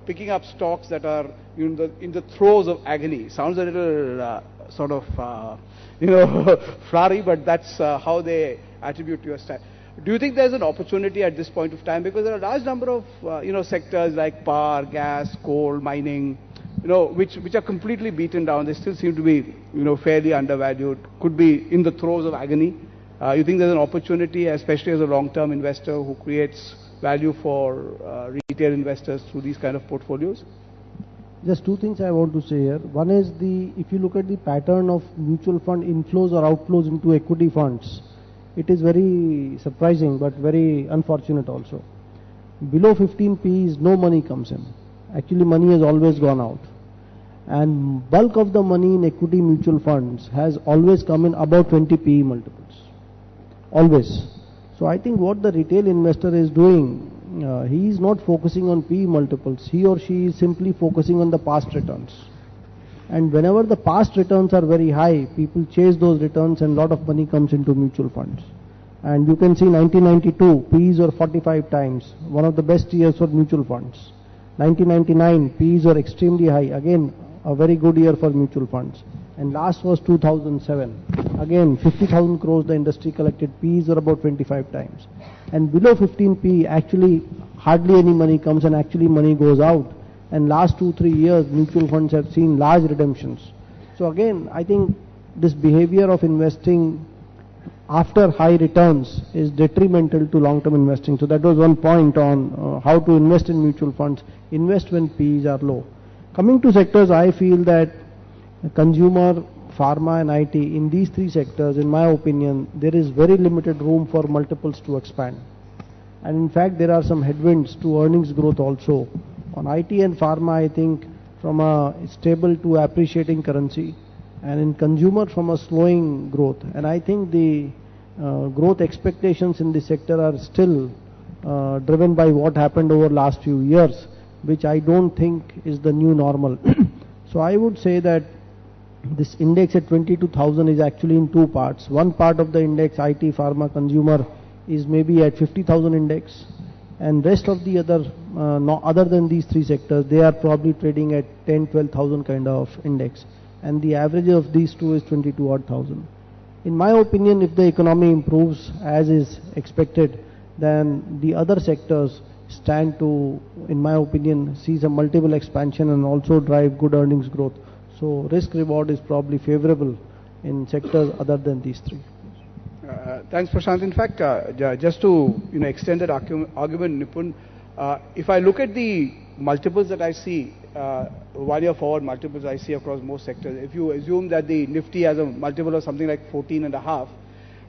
picking up stocks that are in the throes of agony. Sounds a little sort of flowery, but that's how they attribute to your style. Do you think there's an opportunity at this point of time? Because there are a large number of sectors like power, gas, coal, mining, which are completely beaten down. They still seem to be fairly undervalued. Could be in the throes of agony. You think there's an opportunity, especially as a long-term investor who creates value for retail investors through these kind of portfolios? Just two things I want to say here. One is, if you look at the pattern of mutual fund inflows or outflows into equity funds, it is very surprising but very unfortunate also. Below 15 P's, no money comes in. Actually, money has always gone out. And bulk of the money in equity mutual funds has always come in above 20 PE multiples. Always. So I think what the retail investor is doing, he is not focusing on PE multiples. He or she is simply focusing on the past returns. And whenever the past returns are very high, people chase those returns and a lot of money comes into mutual funds. And you can see 1992, PEs were 45 times, one of the best years for mutual funds. 1999, PEs were extremely high, again a very good year for mutual funds. And last was 2007, again 50,000 crores the industry collected, PEs were about 25 times. And below 15 PE, actually hardly any money comes and actually money goes out. And last 2-3 years, mutual funds have seen large redemptions. So again, I think this behavior of investing after high returns is detrimental to long-term investing. So that was one point on how to invest in mutual funds. Invest when PEs are low. Coming to sectors, I feel that consumer, pharma and IT, in these three sectors, in my opinion, there is very limited room for multiples to expand. And in fact, there are some headwinds to earnings growth also. On IT and pharma, I think from a stable to appreciating currency, and in consumer from a slowing growth. And I think the growth expectations in this sector are still driven by what happened over last few years, which I don't think is the new normal. So I would say that this index at 22,000 is actually in two parts. One part of the index, IT, pharma, consumer, is maybe at 50,000 index. And rest of the other than these three sectors, they are probably trading at 10, 12,000 kind of index. And the average of these two is 22,000. in my opinion, if the economy improves as is expected, then the other sectors stand to, in my opinion, see some multiple expansion and also drive good earnings growth. So risk reward is probably favorable in sectors other than these three. Thanks, Prashant. In fact, just to extend that argument, Nipun, if I look at the multiples that I see, 1 year forward multiples I see across most sectors, if you assume that the Nifty has a multiple of something like 14.5,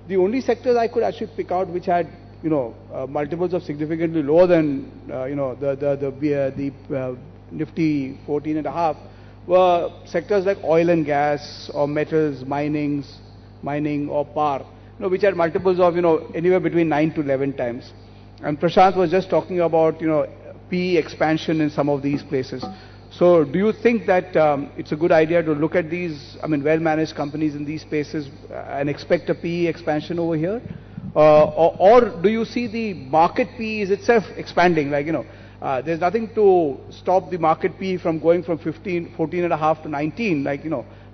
the only sectors I could actually pick out which had multiples of significantly lower than the Nifty 14.5 were sectors like oil and gas or metals, mining or power, which had multiples of anywhere between 9 to 11 times. And Prashant was just talking about PE expansion in some of these places. So do you think that it's a good idea to look at these, well-managed companies in these spaces and expect a PE expansion over here? Or do you see the market PE is itself expanding? Like, there's nothing to stop the market PE from going from 14.5 to 19. Like,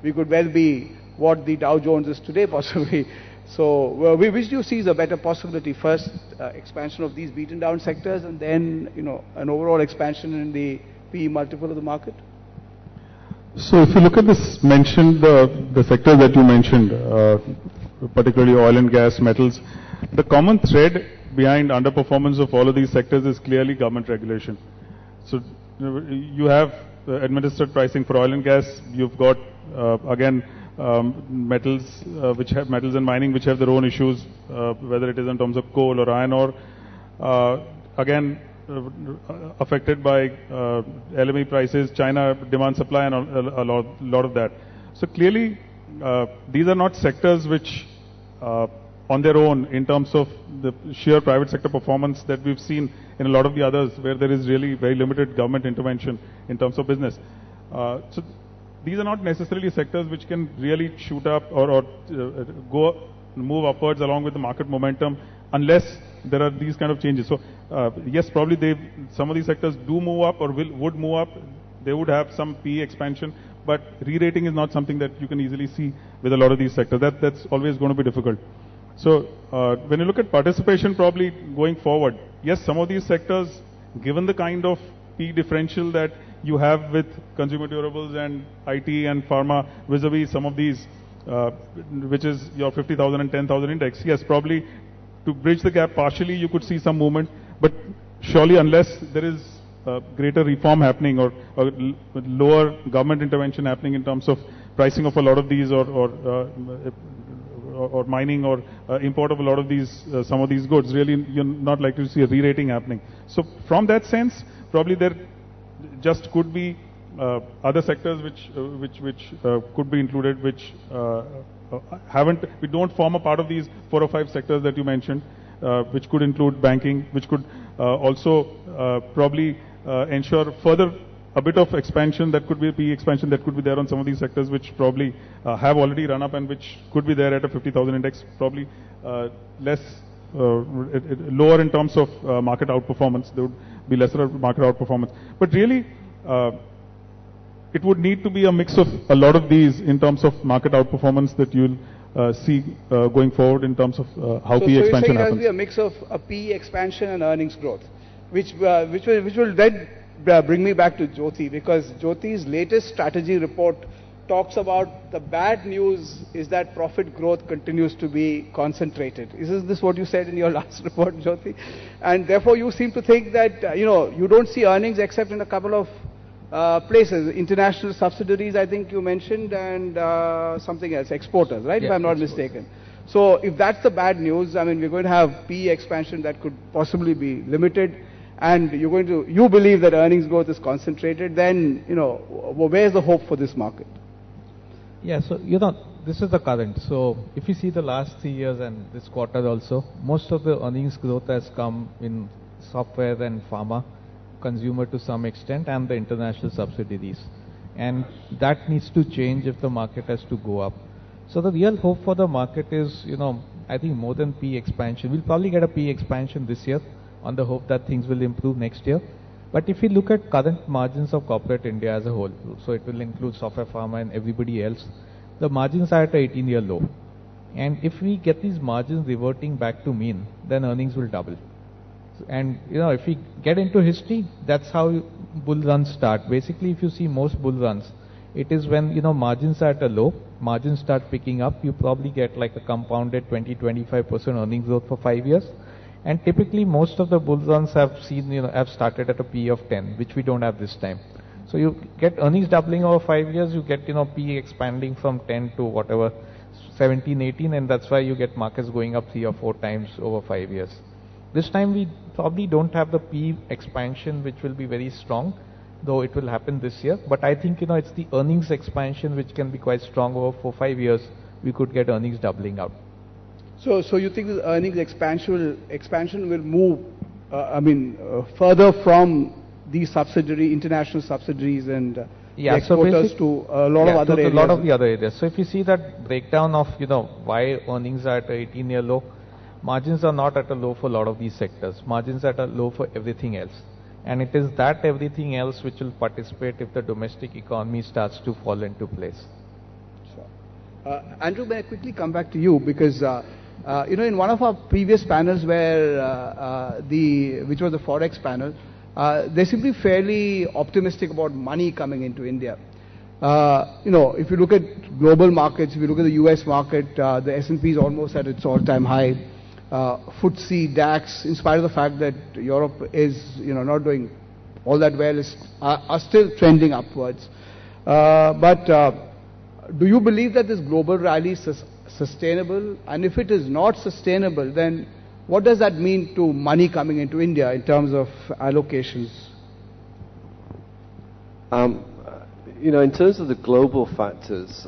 we could well be what the Dow Jones is today possibly. So which do you see is a better possibility? First, expansion of these beaten down sectors, and then, an overall expansion in the PE multiple of the market? So if you look at this the sectors that you mentioned, particularly oil and gas, metals, the common thread behind underperformance of all of these sectors is clearly government regulation. So you have administered pricing for oil and gas. You've got, again, metals and mining, which have their own issues, whether it is in terms of coal or iron ore. Again, affected by LME prices, China demand supply, and a lot of that. So clearly, these are not sectors which, on their own, in terms of the sheer private sector performance that we've seen in a lot of the others, where there is really very limited government intervention in terms of business. So these are not necessarily sectors which can really shoot up or move upwards along with the market momentum unless there are these kind of changes. So yes, probably some of these sectors do move up or would move up. They would have some PE expansion, but re-rating is not something that you can easily see with a lot of these sectors. That's always going to be difficult. So when you look at participation probably going forward, yes, some of these sectors, given the kind of PE differential that you have with consumer durables and IT and pharma vis-a-vis some of these, which is your 50,000 and 10,000 index, yes, probably to bridge the gap partially you could see some movement, but surely unless there is greater reform happening or lower government intervention happening in terms of pricing of a lot of these or mining or import of a lot of these, some of these goods, really you're not likely to see a re-rating happening. So from that sense, probably there just could be other sectors which could be included, which we don't form a part of these 4 or 5 sectors that you mentioned, which could include banking, which could also probably ensure further a bit of expansion, that could be a PE expansion that could be there on some of these sectors which probably have already run up and which could be there at a 50,000 index, probably lower in terms of market outperformance. There would be lesser market outperformance. But really, it would need to be a mix of a lot of these in terms of market outperformance that you'll see going forward in terms of how PE expansion happens. So you're saying it has to be a mix of a PE expansion and earnings growth, which will then bring me back to Jyoti, because Jyoti's latest strategy report talks about the bad news is that profit growth continues to be concentrated. Isn't this what you said in your last report, Jyoti? And therefore you seem to think that, you don't see earnings except in a couple of places, international subsidiaries, I think you mentioned, and something else, exporters, right? Yeah, if I'm not mistaken. So if that's the bad news, we're going to have PE expansion that could possibly be limited, and you believe that earnings growth is concentrated, then, where's the hope for this market? Yeah, so, this is the current. So, if you see the last 3 years and this quarter also, most of the earnings growth has come in software and pharma, consumer to some extent, and the international subsidiaries. And that needs to change if the market has to go up. So, the real hope for the market is, I think more than PE expansion. We'll probably get a PE expansion this year on the hope that things will improve next year. But if you look at current margins of corporate India as a whole, so it will include software, pharma and everybody else, the margins are at an 18-year low. And if we get these margins reverting back to mean, then earnings will double. And if we get into history, that's how bull runs start. Basically, if you see most bull runs, it is when margins are at a low, margins start picking up, you probably get like a compounded 20-25% earnings growth for 5 years. And typically most of the bull runs have seen have started at a PE of 10, which we don't have this time. So you get earnings doubling over 5 years, you get PE expanding from 10 to whatever 17, 18, and that's why you get markets going up 3 or 4 times over 5 years. This time we probably don't have the PE expansion, which will be very strong, though it will happen this year. But I think it's the earnings expansion which can be quite strong over 4-5 years. We could get earnings doubling out. So you think the earnings expansion will move, further from these international subsidiaries and yeah, exporters to a lot of other areas? A lot of the other areas. So if you see that breakdown of why earnings are at an 18-year low, margins are not at a low for a lot of these sectors. Margins are at a low for everything else. And it is that everything else which will participate if the domestic economy starts to fall into place. Sure. Andrew, may I quickly come back to you, because in one of our previous panels which was the Forex panel, they seem to be fairly optimistic about money coming into India. If you look at global markets, if you look at the US market, the S&P is almost at its all-time high. FTSE, DAX, in spite of the fact that Europe is not doing all that well, are still trending upwards. But do you believe that this global rally is sustainable? And if it is not sustainable, then what does that mean to money coming into India in terms of allocations? In terms of the global factors,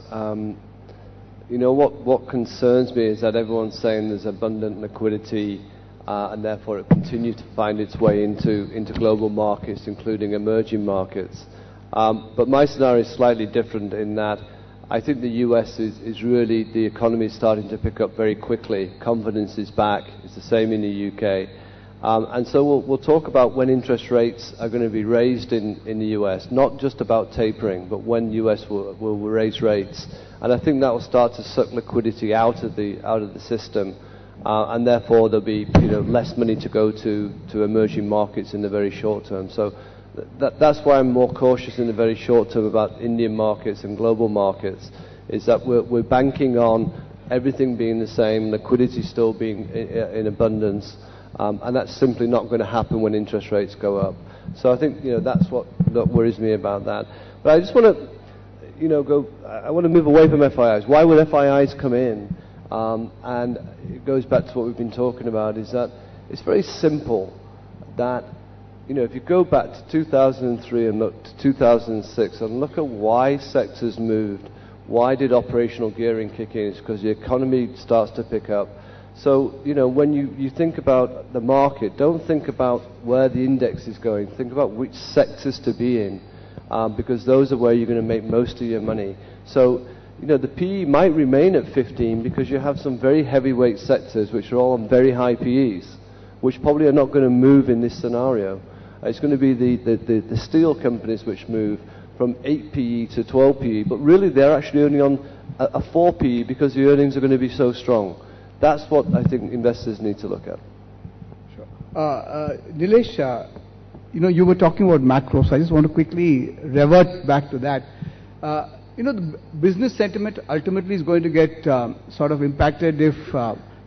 what concerns me is that everyone's saying there's abundant liquidity and therefore it continues to find its way into global markets, including emerging markets. But my scenario is slightly different in that I think the US is really, the economy is starting to pick up very quickly. Confidence is back. It's the same in the UK. And so we'll talk about when interest rates are going to be raised in the US, not just about tapering, but when US will raise rates. And I think that will start to suck liquidity out of the system, and therefore there'll be less money to go to emerging markets in the very short term. So that's why I'm more cautious in the very short term about Indian markets and global markets, is that we're banking on everything being the same, liquidity still being in abundance. And that's simply not going to happen when interest rates go up. So I think that's what worries me about that. But I just want to I want to move away from FIIs. Why would FIIs come in? And it goes back to what we've been talking about, is that it's very simple that if you go back to 2003 and look to 2006 and look at why sectors moved, why did operational gearing kick in? It's because the economy starts to pick up. So, when you think about the market, don't think about where the index is going. Think about which sectors to be in, because those are where you're going to make most of your money. So, the PE might remain at 15 because you have some very heavyweight sectors which are all on very high PEs, which probably are not going to move in this scenario. It's going to be the steel companies which move from 8 PE to 12 PE, but really they're actually only on a 4 PE because the earnings are going to be so strong. That's what I think investors need to look at. Sure. Nilesh, you were talking about macro, so I just want to quickly revert back to that. The business sentiment ultimately is going to get sort of impacted if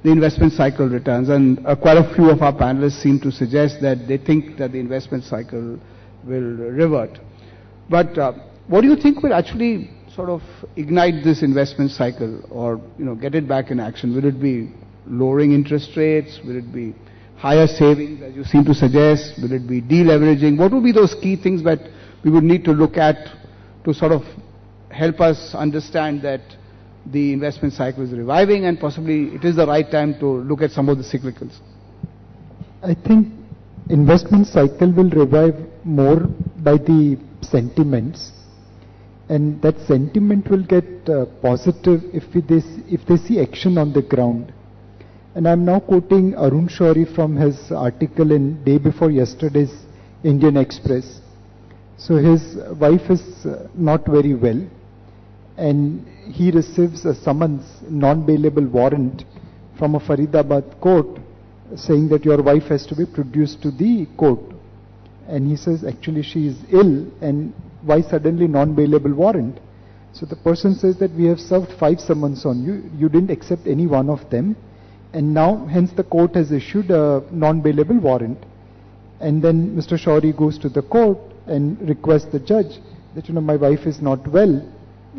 the investment cycle returns, and quite a few of our panelists seem to suggest that they think that the investment cycle will revert. But what do you think will actually sort of ignite this investment cycle, or get it back in action? Will it be lowering interest rates? Will it be higher savings, as you seem to suggest? Will it be deleveraging? What would be those key things that we would need to look at to sort of help us understand that the investment cycle is reviving and possibly it is the right time to look at some of the cyclicals? I think investment cycle will revive more by the sentiments, and that sentiment will get positive if they see action on the ground. And I'm now quoting Arun Shourie from his article in day before yesterday's Indian Express. So his wife is not very well, and he receives a summons, non-bailable warrant from a Faridabad court saying that your wife has to be produced to the court. And he says, actually she is ill, and why suddenly non-bailable warrant? So the person says that we have served 5 summons on you, you didn't accept any one of them, and now hence the court has issued a non-bailable warrant. And then Mr. Shourie goes to the court and requests the judge that, my wife is not well,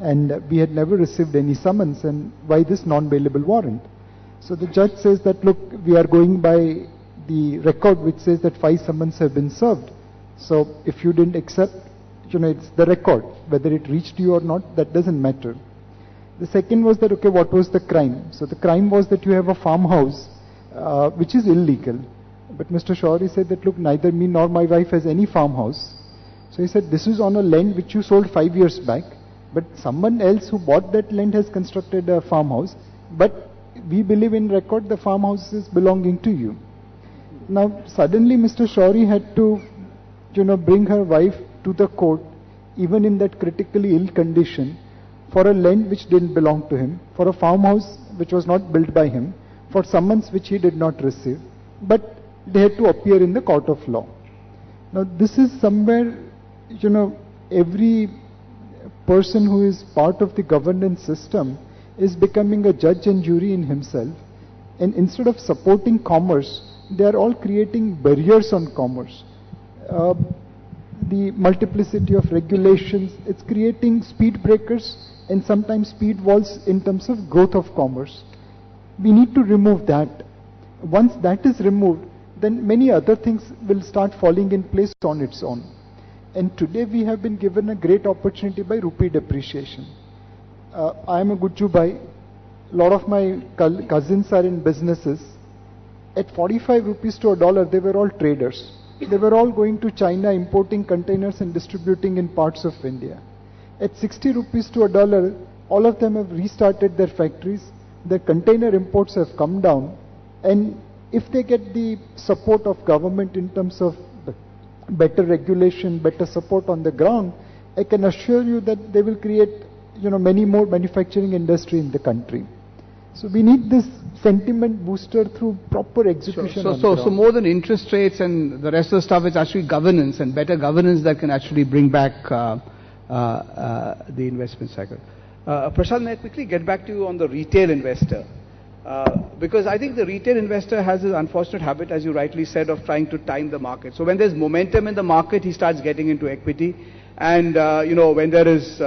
and we had never received any summons, and why this non-bailable warrant? So the judge says that, look, we are going by the record which says that 5 summons have been served. So if you didn't accept, it's the record. Whether it reached you or not, that doesn't matter. The second was that, okay, what was the crime? So the crime was that you have a farmhouse, which is illegal. But Mr. Shourie said that, look, neither me nor my wife has any farmhouse. So he said, this is on a land which you sold 5 years back, but someone else who bought that land has constructed a farmhouse, but we believe in record the farmhouse is belonging to you. Now, suddenly Mr. Shourie had to, bring her wife to the court, even in that critically ill condition, for a land which didn't belong to him, for a farmhouse which was not built by him, for summons which he did not receive, but they had to appear in the court of law. Now, this is somewhere, every person who is part of the governance system is becoming a judge and jury in himself, and instead of supporting commerce, they are all creating barriers on commerce. The multiplicity of regulations, it's creating speed breakers and sometimes speed walls in terms of growth of commerce. We need to remove that. Once that is removed, then many other things will start falling in place on its own. And today we have been given a great opportunity by rupee depreciation. I am a Gujju Bhai. A lot of my cousins are in businesses. At 45 rupees to $1, they were all traders. They were all going to China, importing containers and distributing in parts of India. At 60 rupees to $1, all of them have restarted their factories. Their container imports have come down. And if they get the support of government in terms of better regulation, better support on the ground, I can assure you that they will create, many more manufacturing industry in the country. So we need this sentiment booster through proper execution. So more than interest rates and the rest of the stuff, it's actually governance and better governance that can actually bring back the investment cycle. Prashant, may I quickly get back to you on the retail investor? Because I think the retail investor has this unfortunate habit, as you rightly said, of trying to time the market. So when there's momentum in the market, he starts getting into equity. And, when there is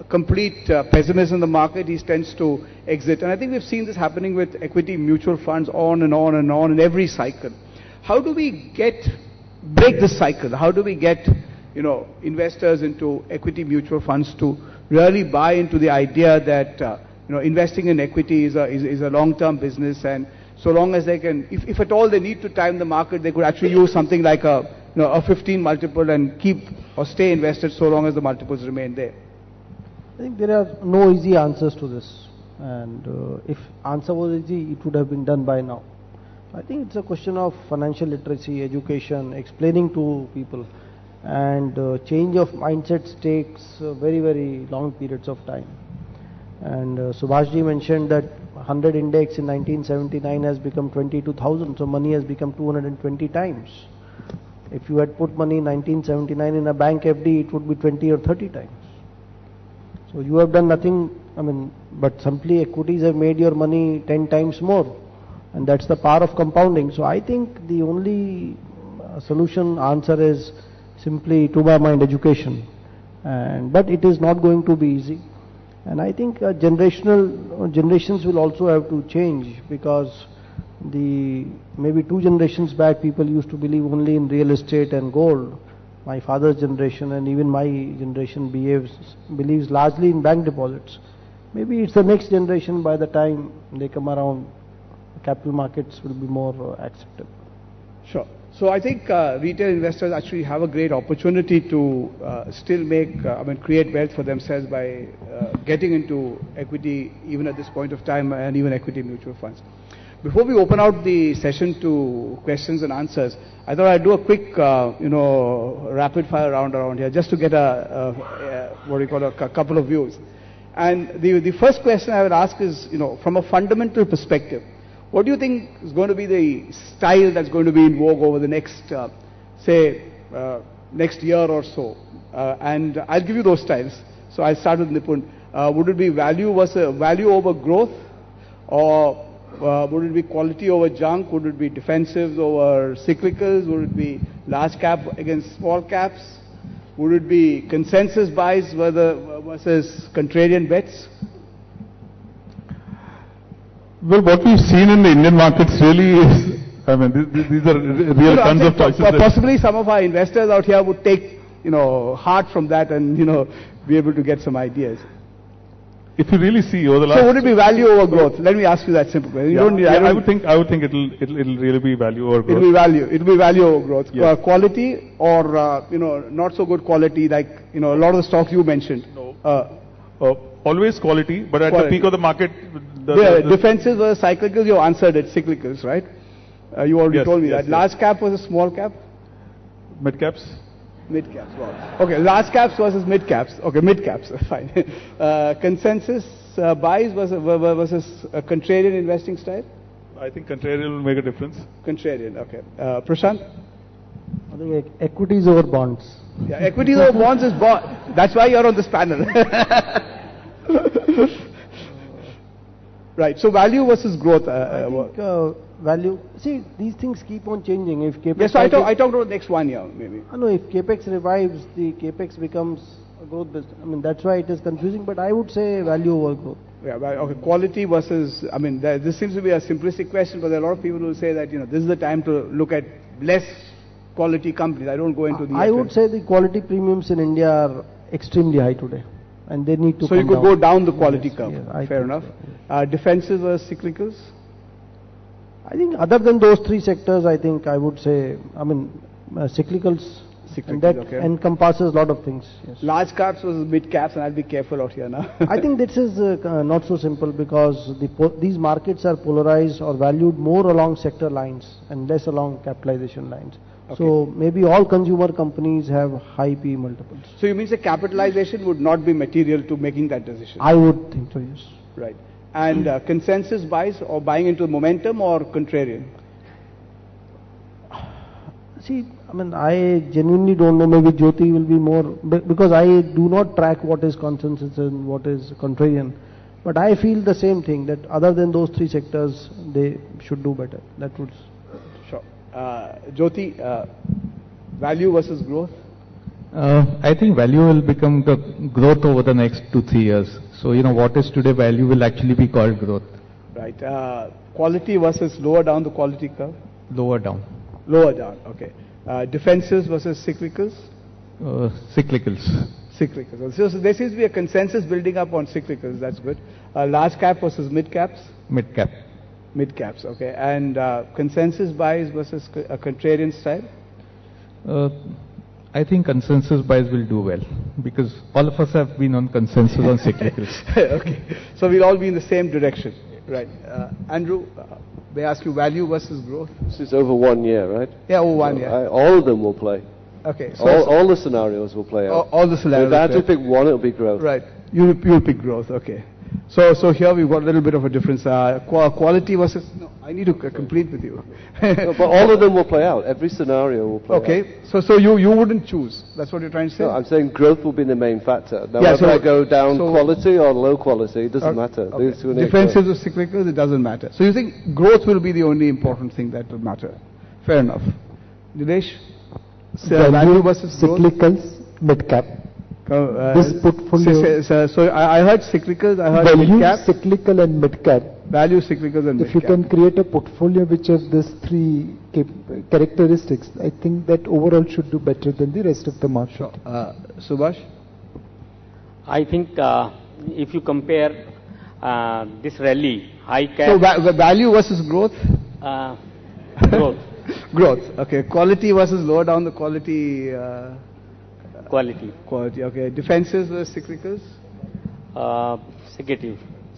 complete pessimism in the market, he tends to exit. And I think we've seen this happening with equity mutual funds on and on and on in every cycle. How do we break this cycle? How do we get, investors into equity mutual funds to really buy into the idea that, investing in equity is a long-term business, and so long as they can, if at all they need to time the market, they could actually use something like a 15 multiple and keep or stay invested so long as the multiples remain there? I think there are no easy answers to this, and if answer was easy, it would have been done by now. I think it's a question of financial literacy, education, explaining to people, and change of mindsets takes very, very long periods of time. And Subhashji mentioned that 100 index in 1979 has become 22,000, so money has become 220 times. If you had put money in 1979 in a bank FD, it would be 20 or 30 times. So you have done nothing, but simply equities have made your money 10 times more. And that's the power of compounding. So I think the only solution answer is simply, to my mind, education. But it is not going to be easy. And I think generations will also have to change, because maybe 2 generations back people used to believe only in real estate and gold. My father's generation and even my generation believes largely in bank deposits. Maybe it's the next generation, by the time they come around, capital markets will be more acceptable. Sure. So I think retail investors actually have a great opportunity to still create wealth for themselves by getting into equity even at this point of time, and even equity mutual funds. Before we open out the session to questions and answers, I thought I'd do a quick, rapid fire round around here, just to get a couple of views. And the first question I would ask is, from a fundamental perspective, what do you think is going to be the style that's going to be in vogue over the next, next year or so? And I'll give you those styles. So I'll start with Nipun. Would it be value over growth, or would it be quality over junk? Would it be defensives over cyclicals? Would it be large cap against small caps? Would it be consensus buys versus contrarian bets? Well, what we've seen in the Indian markets really is, I mean, these are real tons of choices. Possibly some of our investors out here would take, heart from that and, be able to get some ideas. If you really see over the last... So would it be value over growth? Let me ask you that simple question. I would think it'll really be value over growth. It'll be value over growth. Yes. Quality or, not so good quality, like, a lot of the stocks you mentioned. No. Always quality, but at the peak of the market... defensives versus cyclicals, you answered it, cyclicals, right? You already told me that. Large cap versus small cap? Mid caps? Mid caps, wow. Okay, large caps versus mid caps. Okay, mid caps, fine. Consensus buys versus contrarian investing style? I think contrarian will make a difference. Contrarian, okay. Prashant? I think equities over bonds. Yeah, equities over bonds is that's why you're on this panel. Right, so value versus growth. I think value, see, these things keep on changing. If CAPEX... Yes, so I talked about next 1 year, maybe. No, if CAPEX revives, the CAPEX becomes a growth business. I mean, that's why it is confusing, but I would say value over growth. Yeah, okay, quality versus, I mean, this seems to be a simplistic question, but there are a lot of people who say that, this is the time to look at less quality companies. I don't go into the... I would say the quality premiums in India are extremely high today, and they need to So you could go down the quality curve, fair enough. So, Defensives versus cyclicals? I think other than those three sectors, I think I would say, cyclicals, and that encompasses a lot of things. Yes. Large caps versus mid caps, and I'll be careful out here now. I think this is not so simple because these markets are polarized or valued more along sector lines and less along capitalization lines. Okay. So maybe all consumer companies have high PE multiples. So you mean the capitalization would not be material to making that decision? I would think so, yes. Right. And consensus buys or buying into momentum or contrarian? See, I genuinely don't know. Maybe Jyoti will be more, because I do not track what is consensus and what is contrarian. But I feel the same thing, that other than those three sectors, they should do better. That would... Sure. Jyoti, value versus growth? I think value will become the growth over the next 2-3 years. So, what is today value will actually be called growth. Right. Quality versus lower down the quality curve? Lower down. Lower down, okay. Defensives versus cyclicals? Cyclicals. Cyclicals. So there seems to be a consensus building up on cyclicals, that's good. Large cap versus mid caps? Mid cap. Mid caps, okay. And consensus buys versus a contrarian style? I think consensus buys will do well because all of us have been on consensus on cyclicals. Okay, so we'll all be in the same direction, right? Andrew, may I ask you value versus growth? This is over 1 year, right? Yeah, over 1 year. All of them will play. Okay, so all the scenarios will play out. All the scenarios. If I had to pick one, it'll be growth. Right, you'll pick growth. Okay. So here we've got a little bit of a difference. Quality versus... No, I need to complete with you. No, but all of them will play out. Every scenario will play out. Okay, so you wouldn't choose. That's what you're trying to say? No, I'm saying growth will be the main factor. Now, whether I go down quality or low quality, it doesn't matter. Okay. Defensive or cyclicals, it doesn't matter. So you think growth will be the only important thing that will matter. Fair enough. Dinesh? Value versus cyclicals, mid cap. This portfolio. So I heard cyclicals, I heard value, mid cap. cyclical and mid cap. Value, cyclicals and mid cap. If you can create a portfolio which has these three characteristics, I think that overall should do better than the rest of the market. Sure. Subhash? I think if you compare this rally, high cap... So value versus growth? Growth. Growth, okay. Quality versus lower down the quality... Quality, okay. Defenses versus cyclicals?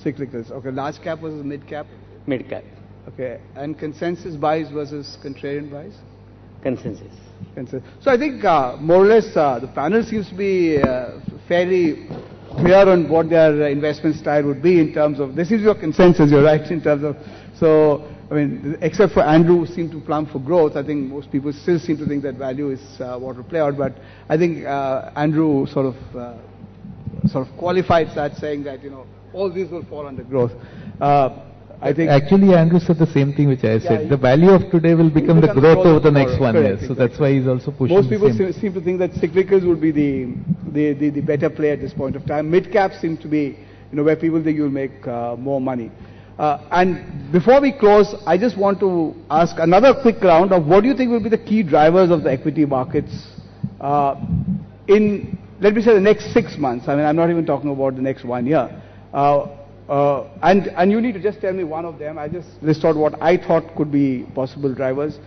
Cyclicals, okay. Large cap versus mid cap? Mid cap. Okay. And consensus buys versus contrarian buys? Consensus. So I think more or less the panel seems to be fairly clear on what their investment style would be in terms of, this is your consensus, you're right, in terms of, so, I mean, except for Andrew, who seemed to plumb for growth, I think most people still seem to think that value is what will play out, but I think Andrew sort of qualified that, saying that, you know, all these will fall under growth. I think actually Andrew said the same thing which I said. Yeah, the value of today will become the growth over the next 1 year. Correct, So exactly. that's why he's also pushing. Most people the same. seem to think that cyclicals would be the better play at this point of time. Mid caps seem to be, you know, where people think you'll make more money. And before we close, I just want to ask another quick round of what do you think will be the key drivers of the equity markets in, let me say, the next 6 months. I mean, I'm not even talking about the next 1 year. And you need to just tell me one of them. I just list out what I thought could be possible drivers.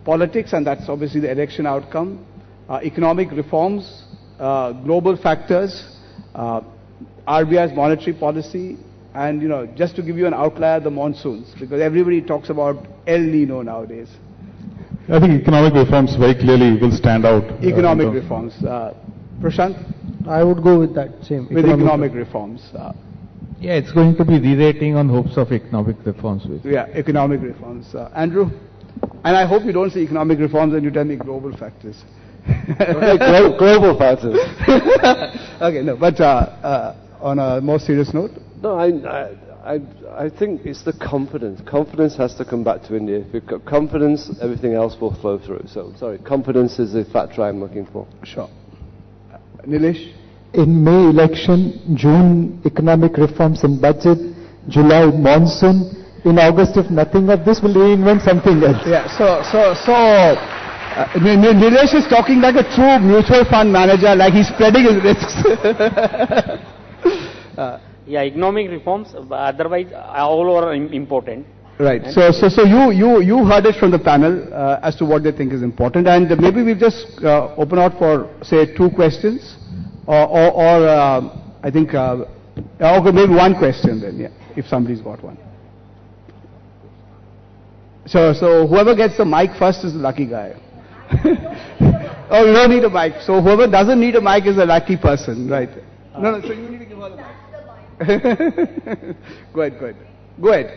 Politics, and that's obviously the election outcome. Economic reforms, global factors, RBI's monetary policy, and, you know, just to give you an outlier, the monsoons, because everybody talks about El Nino nowadays. I think economic reforms very clearly will stand out. Economic reforms. Prashant? I would go with that same. With economic reforms. Yeah, it's going to be re-rating on hopes of economic reforms. Yeah, economic reforms. Andrew? And I hope you don't say economic reforms and you tell me global factors. Global factors. Okay, no, but on a more serious note? No, I think it's the confidence. Confidence has to come back to India. If you've got confidence, everything else will flow through. So, sorry, confidence is the factor I'm looking for. Sure. Nilesh? In May election, June economic reforms and budget, July monsoon, in August if nothing of this will reinvent something else. Yeah, Nilesh is talking like a true mutual fund manager, like he's spreading his risks. Yeah, economic reforms, otherwise all are important. Right. So you heard it from the panel as to what they think is important, and maybe we'll just open out for, say, 2 questions, or I think okay, maybe 1 question then, yeah, if somebody's got one. So whoever gets the mic first is the lucky guy. Oh, you don't need a mic. So whoever doesn't need a mic is a lucky person, right? No, so you need to give her the mic. Go ahead.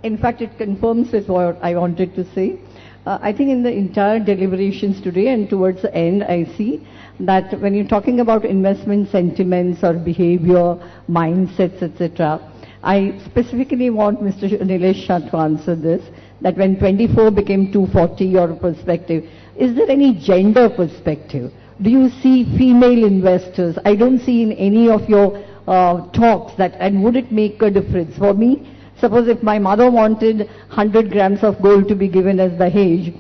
In fact, it confirms with what I wanted to say. I think in the entire deliberations today and towards the end, I see that when you're talking about investment sentiments or behavior, mindsets, etc., I specifically want Mr. Nilesh Shah to answer this, that when 24 became 240, your perspective, is there any gender perspective? Do you see female investors? I don't see in any of your talks that, and would it make a difference? For me, suppose if my mother wanted 100 grams of gold to be given as Dahej,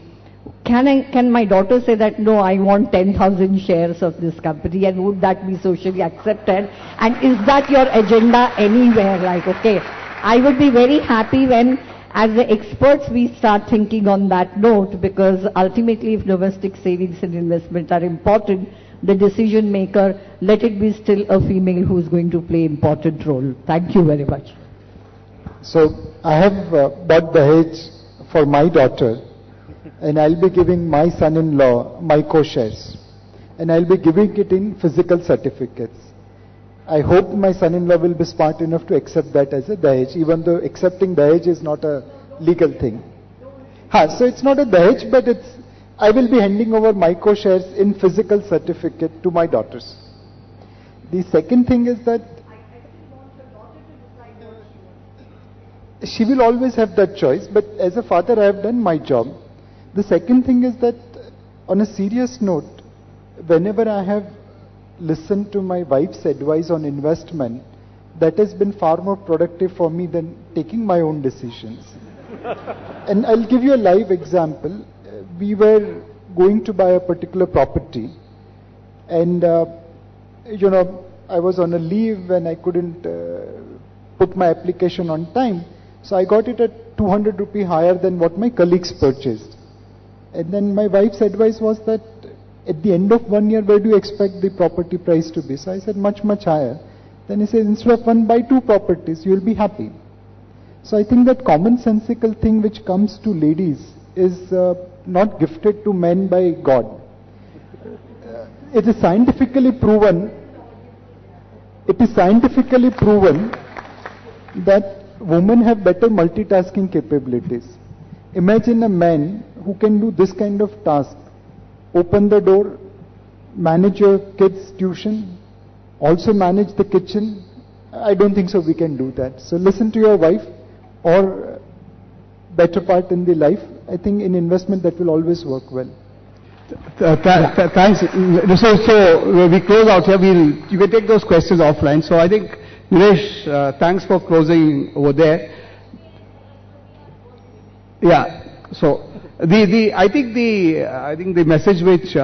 can my daughter say that, no, I want 10,000 shares of this company, and would that be socially accepted? And is that your agenda anywhere? Like, okay, I would be very happy when, as the experts, we start thinking on that note, because ultimately if domestic savings and investment are important, the decision maker, let it be still a female who is going to play important role. Thank you very much. So I have bought Dahej for my daughter, and I'll be giving my son-in-law my co-shares, and I'll be giving it in physical certificates. I hope my son-in-law will be smart enough to accept that as a Dahej, even though accepting Dahej is not a legal thing. So it's not a Dahej, but I will be handing over my co-shares in physical certificate to my daughters. The second thing is that she will always have that choice, but as a father I have done my job. The second thing is that, on a serious note, whenever I have listened to my wife's advice on investment, that has been far more productive for me than taking my own decisions. And I'll give you a live example. We were going to buy a particular property, and I was on a leave and I couldn't put my application on time, so I got it at 200 rupee higher than what my colleagues purchased. And then my wife's advice was that at the end of 1 year, where do you expect the property price to be? So I said much higher. Then he said, instead of 1, buy 2 properties, you will be happy. So I think that commonsensical thing which comes to ladies is not gifted to men by God. It is scientifically proven it is scientifically proven that women have better multitasking capabilities. Imagine a man who can do this kind of task, open the door, manage your kids' tuition, also manage the kitchen. I don't think so we can do that. So listen to your wife, or better part in the life. I think in investment that will always work well. Thanks. So we close out here. You can take those questions offline. So I think, Nilesh, thanks for closing over there. Yeah. So I think the message which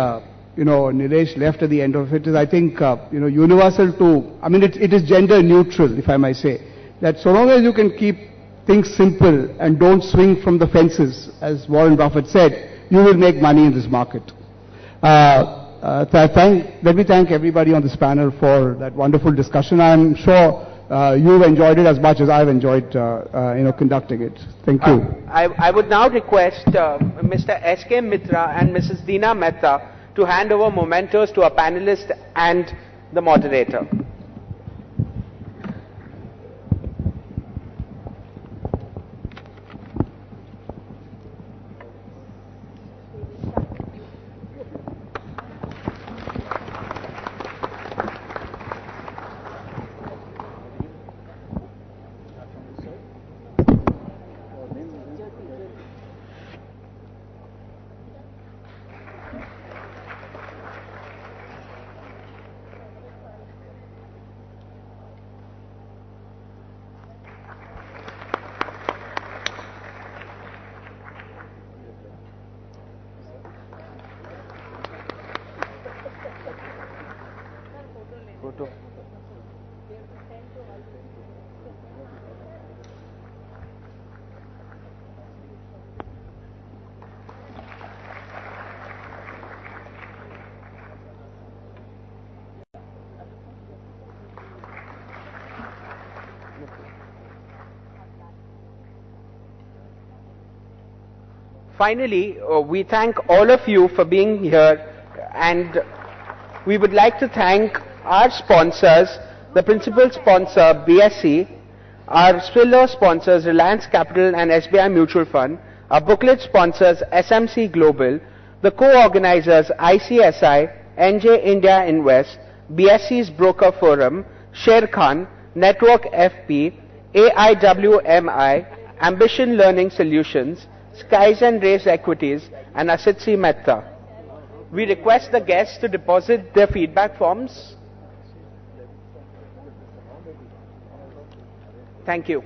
Nilesh left at the end of it is, I think universal to. I mean, it is gender neutral, if I may say. That so long as you can keep things simple and don't swing from the fences, as Warren Buffett said, you will make money in this market. Let me thank everybody on this panel for that wonderful discussion. I'm sure you've enjoyed it as much as I've enjoyed conducting it. Thank you. I would now request Mr. S.K. Mitra and Mrs. Deena Mehta to hand over mementos to our panelists and the moderator. Finally, we thank all of you for being here, and we would like to thank our sponsors, the principal sponsor BSE, our pillar sponsors Reliance Capital and SBI Mutual Fund, our booklet sponsors SMC Global, the co-organizers ICSI, NJ India Invest, BSE's Broker Forum, Sher Khan, Network FP, AIWMI, Ambition Learning Solutions, Skies and Rays Equities, and Asitsi Mehta. We request the guests to deposit their feedback forms. Thank you.